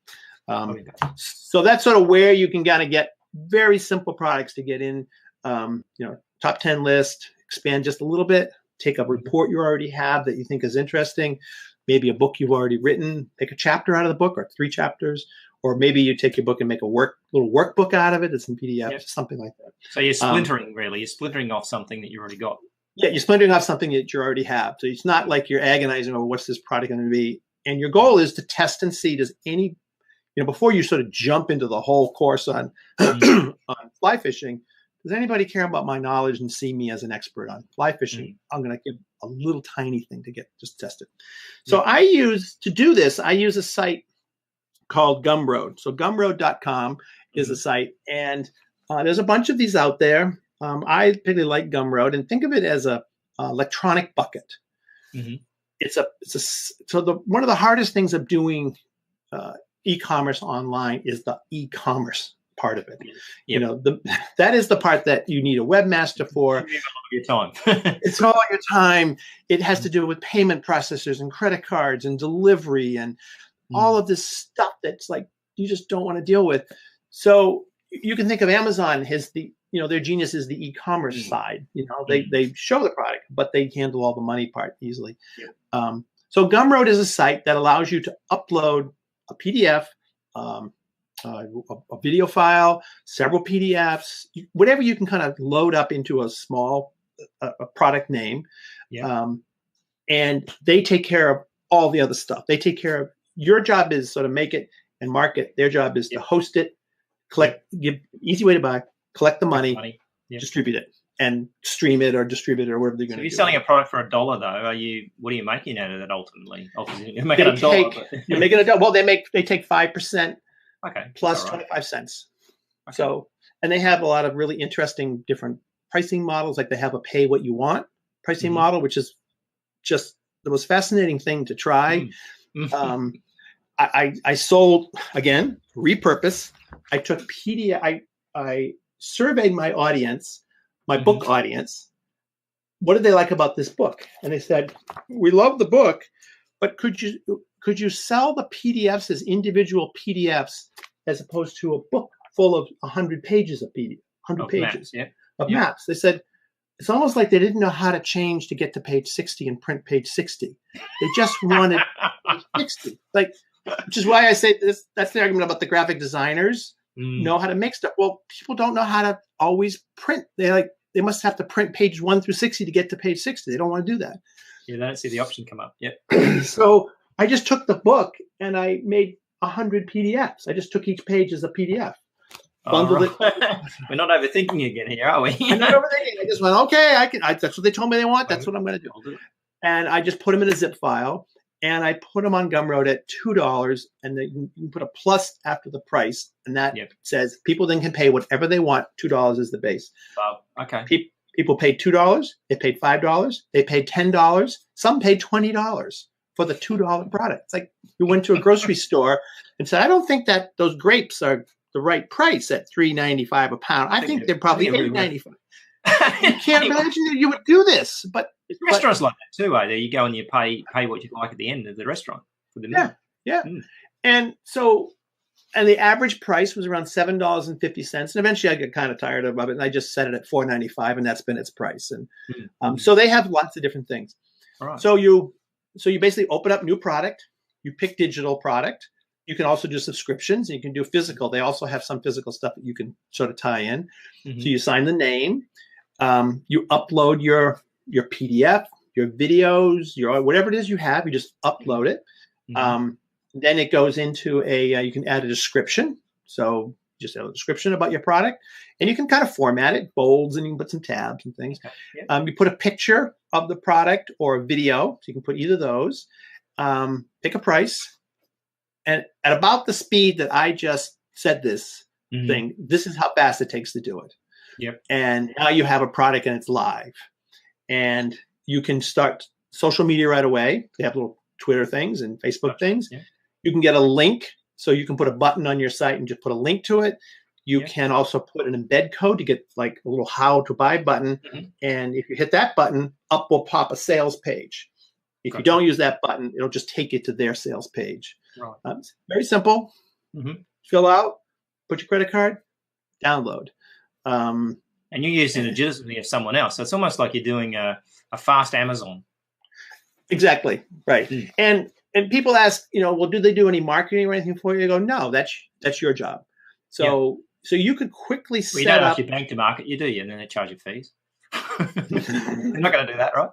So that's sort of where you can kind of get very simple products to get in, you know, top 10 list, expand just a little bit, take a report you already have that you think is interesting, maybe a book you've already written, take a chapter out of the book or 3 chapters, or maybe you take your book and make a little workbook out of it that's in PDF, something like that. So you're splintering, really. You're splintering off something that you already got. Yeah, you're splintering off something that you already have. So it's not like you're agonizing over what's this product going to be. And your goal is to test and see, does any, you know, before you sort of jump into the whole course on, on fly fishing, does anybody care about my knowledge and see me as an expert on fly fishing? I'm going to give a little tiny thing to get just tested. So to do this, I use a site called Gumroad. So Gumroad.com is a site, and there's a bunch of these out there. I particularly like Gumroad, and think of it as a electronic bucket. One of the hardest things of doing e-commerce online is the e-commerce part of it. You know, that is the part that you need a webmaster for. Your time. It's all your time. It has to do with payment processors and credit cards and delivery and all of this stuff that's like you just don't want to deal with. So you can think of Amazon as their genius is the e-commerce side. You know, they show the product, but they handle all the money part easily. So Gumroad is a site that allows you to upload a PDF, a video file, several PDFs, whatever you can kind of load up into a small a product name. And they take care of all the other stuff. They take care of, your job is sort of make it and market. Their job is to host it, collect, give easy way to buy, collect the money. Distribute it, and stream it or distribute it or whatever they're going to do. If you're selling a product for $1, though, what are you making out of it ultimately? You're making $1. You're making $1. Well, they take 5%. Okay. Plus 25 cents. Okay. So, and they have a lot of really interesting different pricing models. Like they have a pay what you want pricing model, which is just the most fascinating thing to try. I sold, again, repurpose. I took PDF. I surveyed my audience, my book audience. What did they like about this book? And they said, we love the book, but could you sell the PDFs as individual PDFs as opposed to a book full of 100 pages of PDF, 100 pages of maps? They said, it's almost like they didn't know how to change to get to page 60 and print page 60. They just wanted page 60. Like, which is why I say this, that's the argument about the graphic designers know how to make stuff. Well, people don't know how to always print. They must have to print page 1 through 60 to get to page 60. They don't want to do that. Yeah, they don't see the option come up. So I just took the book and I made 100 PDFs. I just took each page as a PDF. Bundled it. We're not overthinking again here, are we? I'm not overthinking. I just went, okay, that's what they told me they want. That's what I'm going to do. And I just put them in a zip file, and I put them on Gumroad at $2, and then you can put a plus after the price, and that says people then can pay whatever they want. $2 is the base. Wow. Okay. People paid $2. They paid $5. They paid $10. Some paid $20 for the $2 product. It's like you went to a grocery store and said, I don't think that those grapes are the right price at $3.95 a pound. I think they're probably $8.95. You can't imagine that you would do this, but restaurants like that too, are there? You go and you pay what you like at the end of the restaurant for the meal. And so, and the average price was around $7.50, and eventually I got kind of tired of it, and I just set it at $4.95, and that's been its price. And so they have lots of different things. All right. So you basically open up new product, you pick digital product. You can also do subscriptions, and you can do physical. They also have some physical stuff that you can sort of tie in. So you sign the name, you upload your PDF, your videos, your whatever it is you have. You just upload it. Then it goes into you can add a description. So just add a description about your product, and you can kind of format it, bolds, and you can put some tabs and things. You put a picture of the product or a video, so you can put either of those. Pick a price. And at about the speed that I just said this thing, this is how fast it takes to do it. And now you have a product and it's live. And you can start social media right away. They have little Twitter things and Facebook things. You can get a link So you can put a button on your site and just put a link to it. You can also put an embed code to get like a little how to buy button. And if you hit that button, up will pop a sales page. If you don't use that button, it'll just take you to their sales page. It's very simple. Fill out, put your credit card, download. And you're using the legitimacy of someone else. So it's almost like you're doing a fast Amazon. Exactly. Right. And people ask, well, do they do any marketing or anything for you? You go, no, that's your job. So you could quickly set up. You don't have your bank to market, you do, and then they charge you fees. You're not going to do that, right?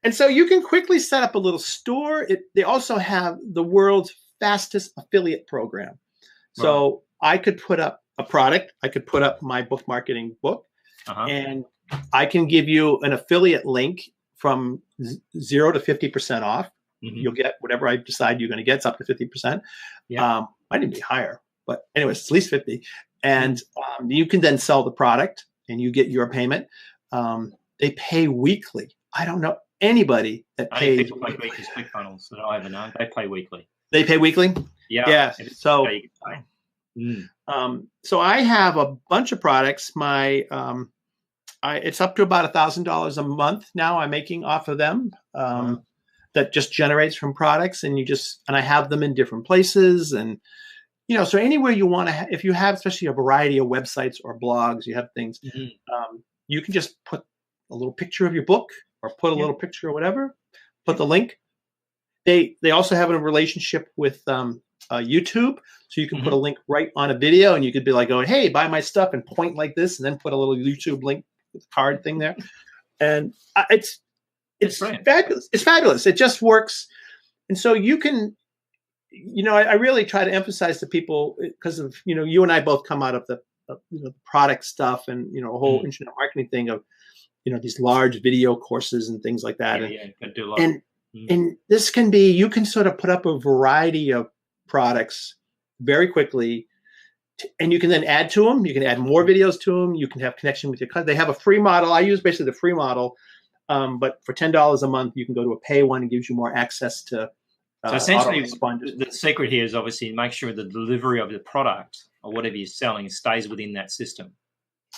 And so you can quickly set up a little store. They also have the world's fastest affiliate program. So I could put up a product. I could put up my book marketing book, and I can give you an affiliate link from 0 to 50% off. You'll get whatever I decide you're going to get. It's up to 50%. Might even be higher, but anyways, it's at least 50. And you can then sell the product and you get your payment. They pay weekly. I don't know anybody that pays. People pay weekly ClickFunnels that I ever know. They pay weekly. They pay weekly? Yeah. So, so I have a bunch of products. It's up to about $1,000 a month now I'm making off of them. That just generates from products, and I have them in different places. And, so anywhere you want to, if you have, especially a variety of websites or blogs, you have things, you can just put a little picture of your book or put a little picture or whatever, put the link. They also have a relationship with YouTube. So you can put a link right on a video, and you could be like, going, hey, buy my stuff, and point like this, and then put a little YouTube link with the card thing there. And it's fabulous. It's fabulous. It just works. And so you can, I really try to emphasize to people, because of, you and I both come out of the product stuff and, a whole internet marketing thing of, these large video courses and things like that. And this can be, you can sort of put up a variety of products very quickly, and you can then add to them. You can add more videos to them. You can have connection with your customer. They have a free model. I use basically the free model. But for $10 a month, you can go to a pay one. It gives you more access to. So essentially, the secret here is obviously make sure the delivery of the product or whatever you're selling stays within that system.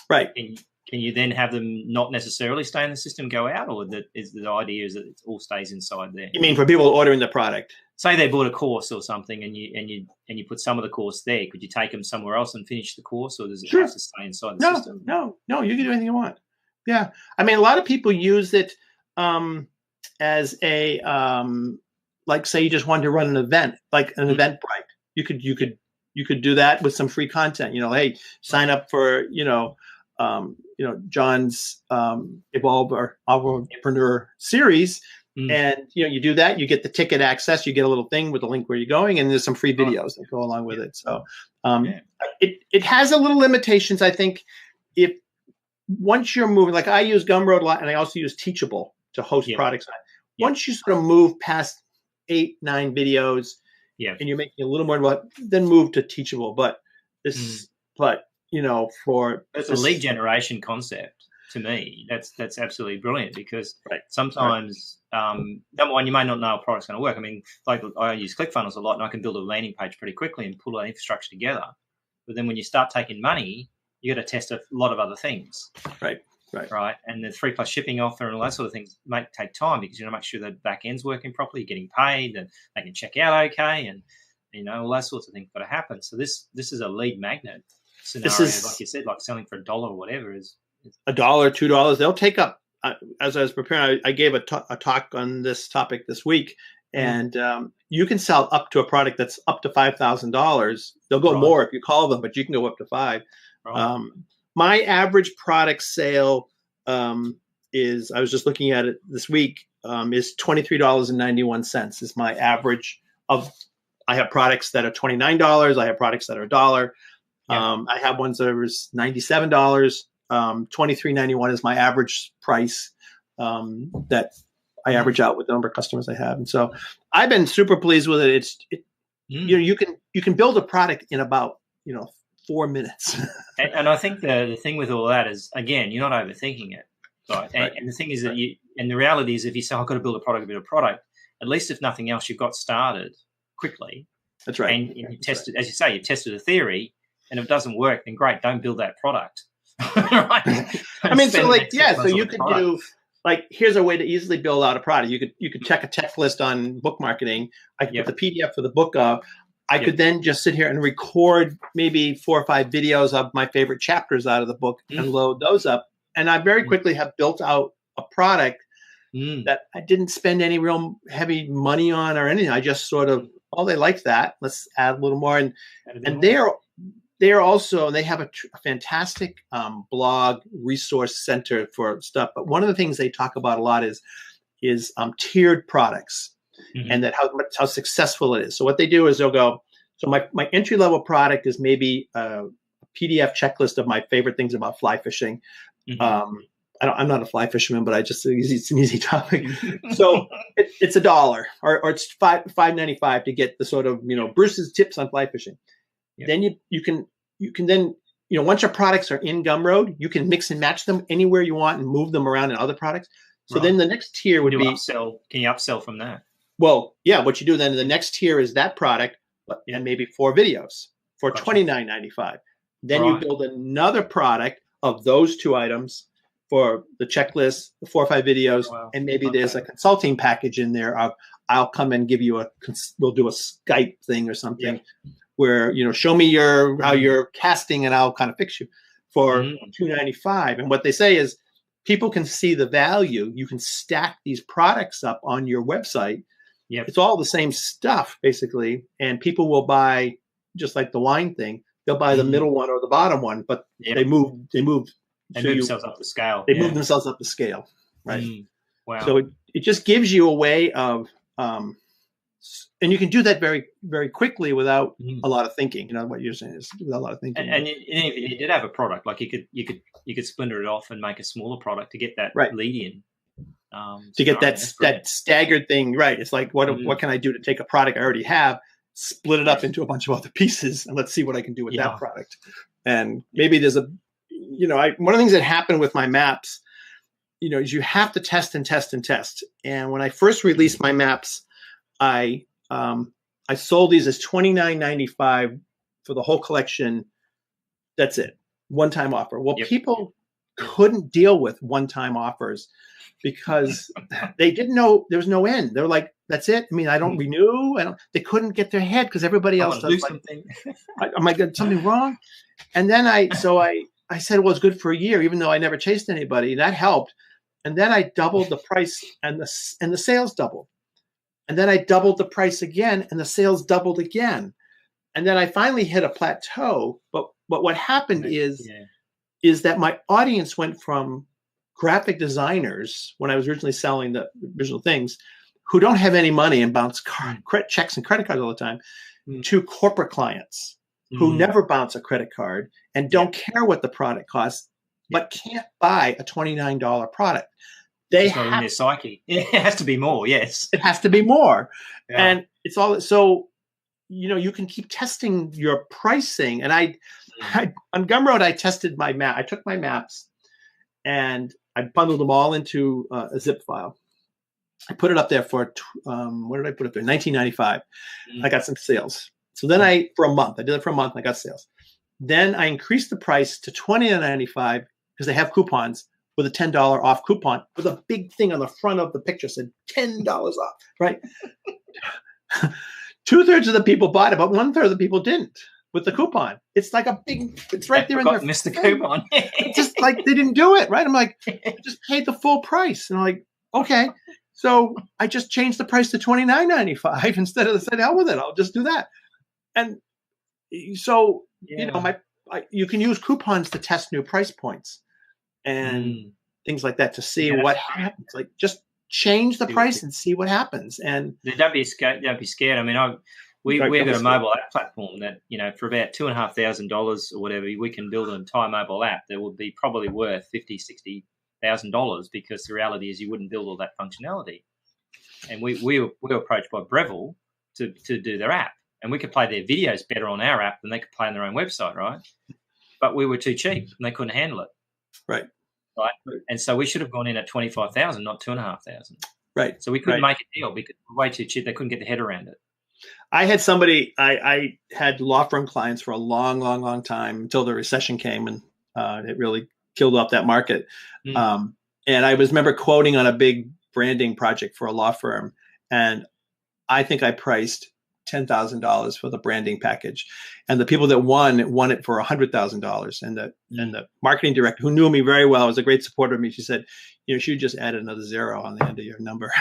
Right. Can you then have them not necessarily stay in the system, go out, or the idea is that it all stays inside there? You mean for people ordering the product? Say they bought a course or something, and you put some of the course there. Could you take them somewhere else and finish the course, or does it have to stay inside the system? No. You can do anything you want. Yeah, I mean, a lot of people use it as a like, say you just wanted to run an event, like an Eventbrite. You could do that with some free content. Hey, sign up for John's Evolvepreneur series, and you do that. You get the ticket access. You get a little thing with the link where you're going, and there's some free videos that go along with it. So it has a little limitations, I think. If once you're moving, like I use Gumroad a lot, and I also use Teachable to host products on. Once you sort of move past 8-9 videos, and you're making a little more, then move to Teachable. But it's a lead generation concept to me. That's absolutely brilliant, because sometimes number one, you may not know a product's going to work. I mean, like I use ClickFunnels a lot, and I can build a landing page pretty quickly and pull that infrastructure together. But then when you start taking money, you got to test a lot of other things. Right. And the 3+ shipping offer and all that sort of things might take time, because you want to make sure the back end's working properly, you're getting paid, and they can check out okay, and all that sorts of things got to happen. So this is a lead magnet scenario, like you said, like selling for $1 or whatever is $1, $2. They'll take up. As I was preparing, I gave a talk on this topic this week, and you can sell up to a product that's up to $5,000. They'll go more if you call them, but you can go up to $5,000. My average product sale is, I was just looking at it this week, is $23.91 is my average I have products that are $29. I have products that are $1. I have ones that are $97. $23.91 is my average price that I average out with the number of customers I have. And so I've been super pleased with it. You can build a product in about 4 minutes. and I think the thing with all that is, again, you're not overthinking it. Right. And the thing is that the reality is, if you say, I've got to build a product, at least if nothing else, you've got started quickly. That's right. And you tested, as you say, you tested a theory, and if it doesn't work, then great, don't build that product. Right? I mean, so like, yeah, so you could do, like, here's a way to easily build out a product. You could check a checklist on book marketing. I could put the PDF for the book up. I could then just sit here and record maybe 4 or 5 videos of my favorite chapters out of the book and load those up. And I very quickly have built out a product that I didn't spend any real heavy money on or anything. I just sort of, oh, they like that. Let's add a little more. And they're also, they have a fantastic blog resource center for stuff. But one of the things they talk about a lot is tiered products. And that how successful it is. So what they do is they'll go, so my entry level product is maybe a PDF checklist of my favorite things about fly fishing. I'm not a fly fisherman, but it's an easy topic. So it's $1 or it's $5.95 to get the sort of, Bruce's tips on fly fishing. Then you can then, once your products are in Gumroad, you can mix and match them anywhere you want and move them around in other products. So then the next tier would be upsell. Can you upsell from that? Well, yeah, what you do then, the next tier is that product and maybe 4 videos for $29.95. Then you build another product of those 2 items for the checklist, the 4 or 5 videos, and maybe there's a consulting package in there of, I'll come and give you we'll do a Skype thing or something where, show me how you're casting and I'll kind of fix you for $2.95. And what they say is people can see the value. You can stack these products up on your website. It's all the same stuff, basically, and people will buy, just like the wine thing, they'll buy the middle one or the bottom one, but they move themselves up the scale. They move themselves up the scale, right? Wow. So it just gives you a way of, and you can do that very, very quickly without a lot of thinking. What you're saying is without a lot of thinking. And if you did have a product, like you could splinter it off and make a smaller product to get that lead in. To get that staggered thing, right? It's like, what can I do to take a product I already have, split it up into a bunch of other pieces, and let's see what I can do with that product. And maybe there's one of the things that happened with my maps, is you have to test and test and test. And when I first released my maps, I sold these as $29.95 for the whole collection. That's it, one-time offer. Well, people couldn't deal with one-time offers, because they didn't know there was no end. They were like, that's it. I mean, I don't renew. They couldn't get their head because everybody else does something. Am I getting something wrong? And then I said, well, it's good for a year, even though I never chased anybody. That helped. And then I doubled the price and the sales doubled. And then I doubled the price again and the sales doubled again. And then I finally hit a plateau. But what happened is that my audience went from graphic designers, when I was originally selling the original things, who don't have any money and bounce checks and credit cards all the time, to corporate clients who never bounce a credit card and don't care what the product costs, but can't buy a $29 product. It's not in their psyche. It has to be more. Yes, it has to be more, and it's all so. You can keep testing your pricing. And I on Gumroad, I tested my map. I took my maps and I bundled them all into a zip file. I put it up there for, what did I put it there? $19.95. I got some sales. So then I did it for a month. I got sales. Then I increased the price to $20.95 because they have coupons with a $10 off coupon with a big thing on the front of the picture said $10 off, right? 2/3 of the people bought it, but 1/3 of the people didn't with the coupon. It's like it's right there in their missed the coupon. It's just like they didn't do it, right? I'm like, I just paid the full price. And I'm like, okay. So I just changed the price to $29.95 instead of saying, hell with it, I'll just do that. And so, you can use coupons to test new price points and things like that to see what happens. Like, just change the price and see what happens. And don't be scared. I mean, we've got a mobile app platform that, for about $2,500 or whatever, we can build an entire mobile app that will be probably worth $50,000-$60,000, because the reality is you wouldn't build all that functionality. And we were approached by Breville to do their app, and we could play their videos better on our app than they could play on their own website, right? But we were too cheap and they couldn't handle it. Right. And so we should have gone in at 25,000, not 2,500. Right. So we couldn't make a deal because we were way too cheap. They couldn't get their head around it. I had somebody, I had law firm clients for a long time until the recession came, and it really killed off that market. And I remember quoting on a big branding project for a law firm, and I think I priced $10,000 for the branding package, and the people that won it for $100,000. And the marketing director, who knew me very well, was a great supporter of me. She said, you know, she just added another zero on the end of your number.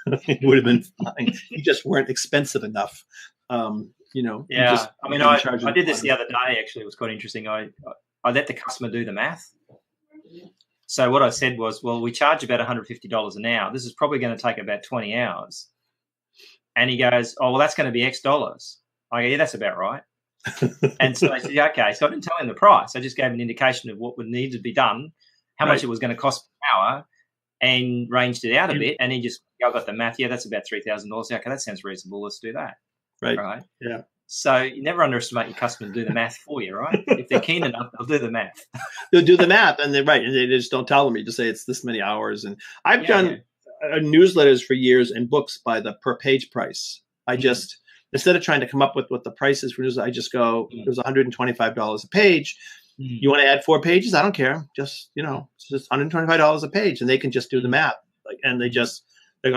It would have been fine. You just weren't expensive enough. You know. Yeah. I mean, I did this the other day. Actually, it was quite interesting. I let the customer do the math. So what I said was, well, we charge about $150 an hour. This is probably going to take about 20 hours. And he goes, oh, well, that's going to be X dollars. I go, yeah, that's about right. And so I said, okay. So I didn't tell him the price. I just gave an indication of what would need to be done, how much it was going to cost per hour, and ranged it out a bit. And he just, I got the math. Yeah, that's about $3,000. Okay, that sounds reasonable. Let's do that. Right. Yeah. So you never underestimate your customer to do the math for you, right? If they're keen enough, they'll do the math. They'll do the math, and they're right. And they just don't tell them. You just say it's this many hours. And I've done newsletters for years and books by the per page price. I just, instead of trying to come up with what the price is for news, I just go, it was $125 a page. You want to add 4 pages? I don't care. Just, you know, it's just $125 a page, and they can just do the math. And they go,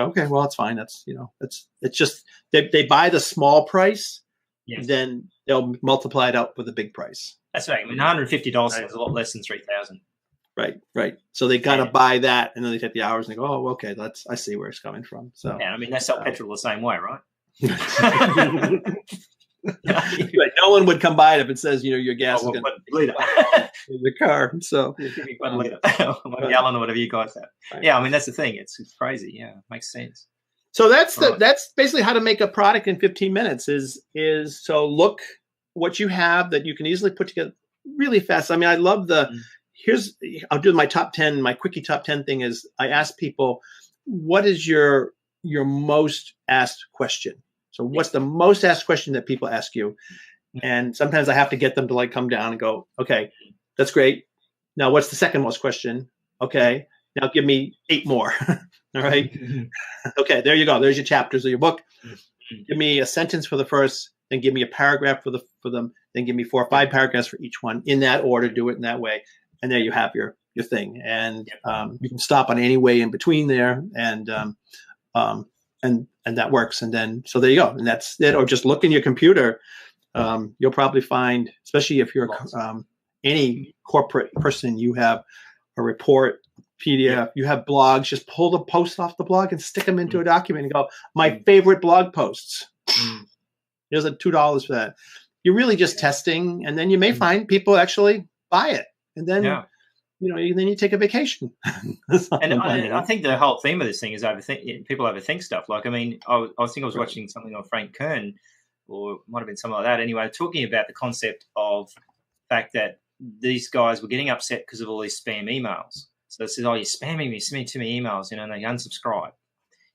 okay, well, it's fine. That's, you know, it's just, they buy the small price. Yes. Then they'll multiply it out with a big price. That's right. I mean, $150 is a lot less than $3,000. Right. So they gotta buy that, and then they take the hours and they go, oh, okay, I see where it's coming from. So yeah, I mean, they sell petrol the same way, right? Right. No one would come by it if it says, you know, your gas is going liter in the car. So give me 1 liter, 1 gallon, or whatever you guys have. Right. Yeah, I mean, that's the thing. It's crazy. Yeah, it makes sense. So that's that's basically how to make a product in 15 minutes is so look what you have that you can easily put together really fast. I mean, I love I'll do my top 10, my quickie top 10 thing is I ask people, what is your most asked question? So what's the most asked question that people ask you? And sometimes I have to get them to like come down and go, okay, that's great. Now what's the second most question? Okay. Now give me 8 more. All right. Okay, there you go. There's your chapters of your book. Give me a sentence for the first, then give me a paragraph for them, then give me 4 or 5 paragraphs for each one in that order. Do it in that way, and there you have your thing. And you can stop on any way in between there, and that works. And then so there you go, and that's it. Or just look in your computer. You'll probably find, especially if you're any corporate person, you have a report. PDF, you have blogs, just pull the posts off the blog and stick them into a document and go, my favorite blog posts. Here's $2 for that. You're really just testing, and then you may find people actually buy it. And then, you know, then you take a vacation. And I think the whole theme of this thing is people overthink stuff. Like, I mean, I was watching something on Frank Kern, or it might have been something like that. Anyway, talking about the concept of the fact that these guys were getting upset because of all these spam emails. So it says, oh, you're spamming me, send me too many emails, you know, and they unsubscribe.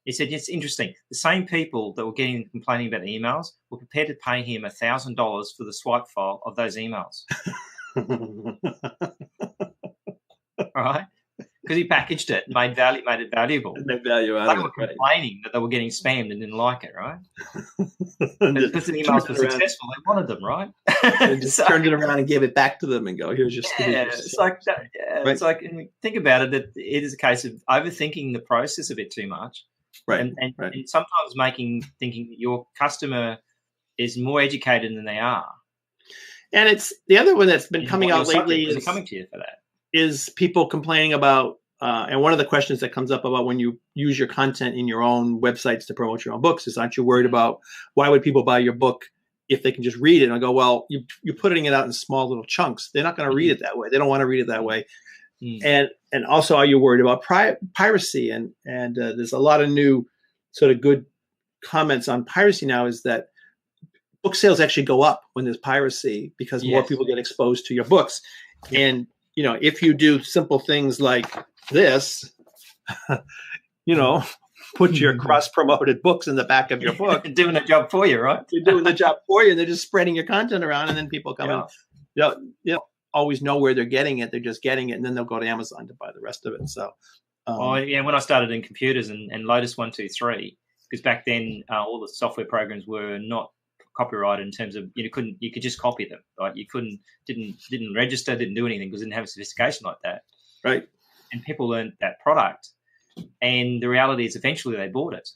He said, it's interesting. The same people that were complaining about the emails were prepared to pay him $1,000 for the swipe file of those emails. All right? Because he packaged it, made it valuable. Made value out they of it. They were complaining that they were getting spammed and didn't like it, right? Because the emails were successful, they wanted them, right? And just turned it around and gave it back to them and go, here's your it's like that. Yeah, it's like, and think about it, that it is a case of overthinking the process a bit too much. Right. And sometimes thinking that your customer is more educated than they are. And it's the other one that's been coming out lately is coming to you for that. Is people complaining about, and one of the questions that comes up about when you use your content in your own websites to promote your own books is, aren't you worried about why would people buy your book if they can just read it? And I go, well, you're putting it out in small little chunks. They're not going to read it that way. They don't want to read it that way. And also, are you worried about piracy? And there's a lot of new sort of good comments on piracy now, is that book sales actually go up when there's piracy because more people get exposed to your books. And you know, if you do simple things like this, you know, put your cross-promoted books in the back of your book. Doing a job for you, right? You're doing the job for you, and they're just spreading your content around, and then people come in. You don't always know where they're getting it. They're just getting it, and then they'll go to Amazon to buy the rest of it. So, when I started in computers and Lotus 123, because back then all the software programs were not copyrighted in terms of you could just copy them, right? You didn't register, didn't do anything because it didn't have a sophistication like that, right? And people learned that product, and the reality is eventually they bought it,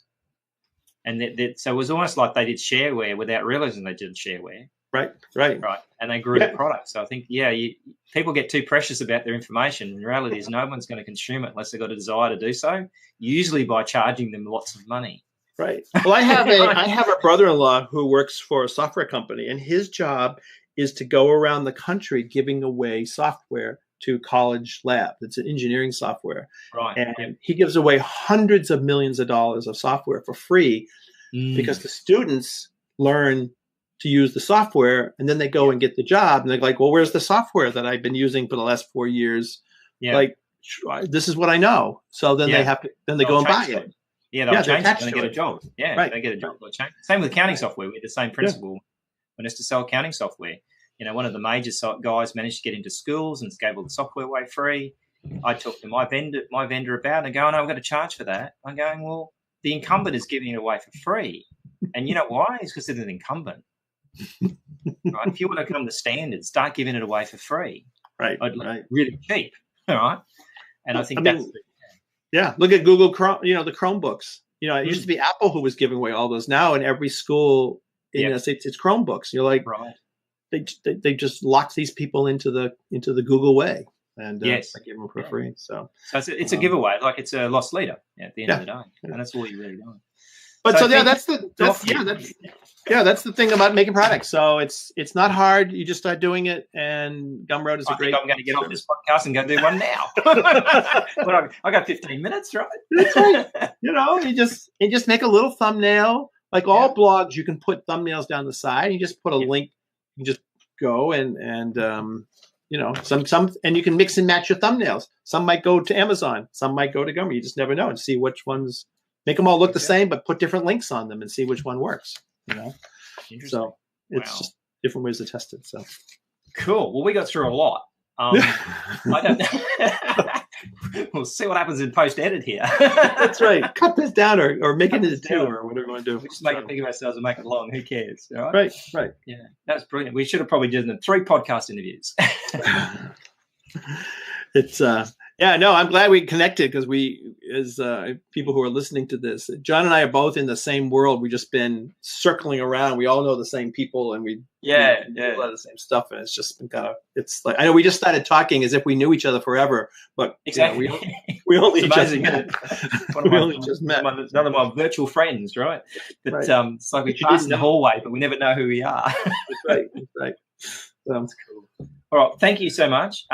and so it was almost like they did shareware without realizing they did shareware. Right. And they grew the product. So I think, people get too precious about their information. And the reality is no one's going to consume it unless they've got a desire to do so, usually by charging them lots of money. Right. Well, I have a brother-in-law who works for a software company, and his job is to go around the country giving away software to college labs. It's an engineering software. Right. And he gives away hundreds of millions of dollars of software for free because the students learn to use the software, and then they go and get the job, and they're like, well, where's the software that I've been using for the last 4 years? Like, this is what I know. So then they go and buy it. Yeah, they'll change it when they get a job. Yeah, they get a job. They'll change. Same with accounting software. We had the same principle when it's to sell accounting software. One of the major guys managed to get into schools and gave all the software away free. I talked to my vendor about it and go, no, I've got to charge for that. I'm going, well, the incumbent is giving it away for free. And you know why? It's because they're an incumbent. Right? If you want to come to standard, start giving it away for free. Right. Really cheap. All right. And I think look at Google Chrome, the Chromebooks. It used to be Apple who was giving away all those. Now in every school in the United States, it's Chromebooks. You're like, they just lock these people into the Google way. And they give them for free. So it's a giveaway, like it's a lost leader at the end of the day. And that's all you're really doing. But that's the thing about making products. So it's not hard. You just start doing it, and Gumroad is a great. I'm going to get off this podcast and go do one now. But I got 15 minutes, right? That's right. You just make a little thumbnail. Like all blogs, you can put thumbnails down the side. You just put a link. You just go and some and you can mix and match your thumbnails. Some might go to Amazon. Some might go to Gumroad. You just never know, and see which ones. Make them all look the same, but put different links on them and see which one works. So it's just different ways to test it. So cool. Well, we got through a lot. I don't know. We'll see what happens in post edit here. That's right. Cut this down or make it into 2 or whatever you want to do. We just make it big of ourselves and make it long. Who cares? All right. Right. Yeah, that's brilliant. We should have probably done 3 podcast interviews. It's I'm glad we connected because we, as people who are listening to this, John and I are both in the same world. We've just been circling around. We all know the same people, and we do a lot of the same stuff. And it's just been it's like, I know we just started talking as if we knew each other forever, but exactly. We only just met. None of my virtual friends, right? But it's like we pass in the hallway, but we never know who we are. That's right. That's cool. All right, thank you so much.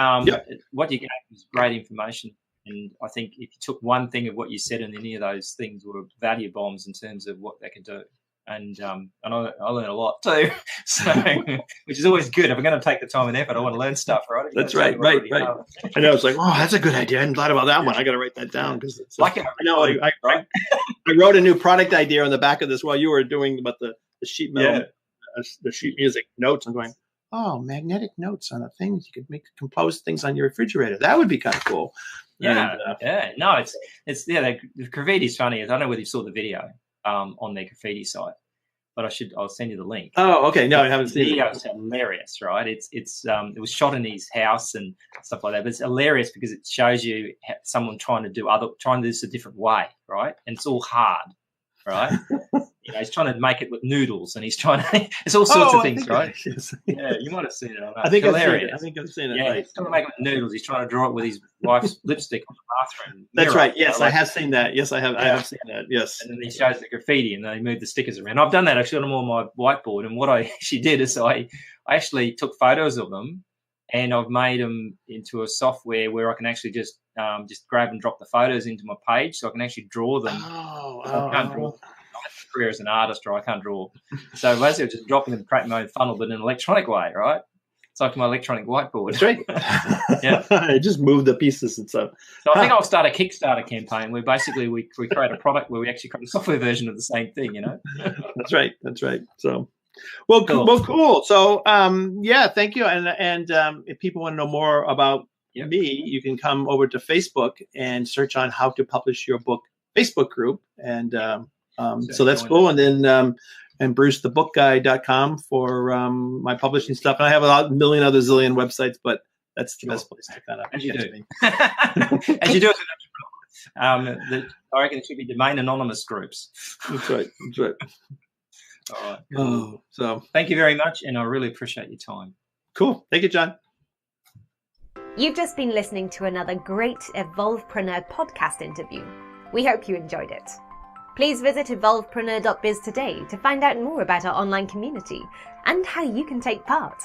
What you gave was great information, and I think if you took one thing of what you said, and any of those things were value bombs in terms of what they could do, and I learned a lot too. So, which is always good. If I'm going to take the time and effort, I want to learn stuff, right? That's right. I know. It's like, oh, that's a good idea. I hadn't thought about that one. I got to write that down because it's like I wrote a new product idea on the back of this while you were doing about the sheet metal, the sheet music notes. I'm going, oh, magnetic notes on a thing. You could compose things on your refrigerator. That would be kind of cool. No, it's the graffiti's funny. I don't know whether you saw the video on their graffiti site, but I'll send you the link. Oh, okay. No, I haven't seen it. The video is hilarious, right? It was shot in his house and stuff like that, but it's hilarious because it shows you someone trying to do this a different way, right? And it's all hard, right? He's trying to make it with noodles, and he's trying to. It's all sorts of things, right? Yeah, you might have seen it. I think I've seen it. Yeah, he's trying to make it with noodles. He's trying to draw it with his wife's lipstick on the bathroom. That's right. Yes, I have seen that. Yes, I have. I have seen that. Yes. And then he shows the graffiti, and then he moved the stickers around. I've done that actually on my whiteboard, and what I actually did is I actually took photos of them, and I've made them into a software where I can actually just grab and drop the photos into my page, so I can actually draw them. I can't draw. Career as an artist, or I can't draw. So basically, just dropping them, creating my own funnel, but in an electronic way, right? It's like my electronic whiteboard. That's right. Yeah, I just move the pieces and stuff. So I think I'll start a Kickstarter campaign where basically we create a product where we actually create a software version of the same thing. That's right. So, cool. So, thank you. And if people want to know more about me, you can come over to Facebook and search on How to Publish Your Book Facebook group, and So that's cool. And then and BruceTheBookGuy.com for my publishing stuff. And I have a million other zillion websites, but that's the best place to pick that up. As you do. As you do as an entrepreneur. I reckon it should be domain anonymous groups. That's right. That's right. All right. Oh, so thank you very much, and I really appreciate your time. Cool. Thank you, John. You've just been listening to another great Evolvepreneur podcast interview. We hope you enjoyed it. Please visit evolvepreneur.biz today to find out more about our online community and how you can take part.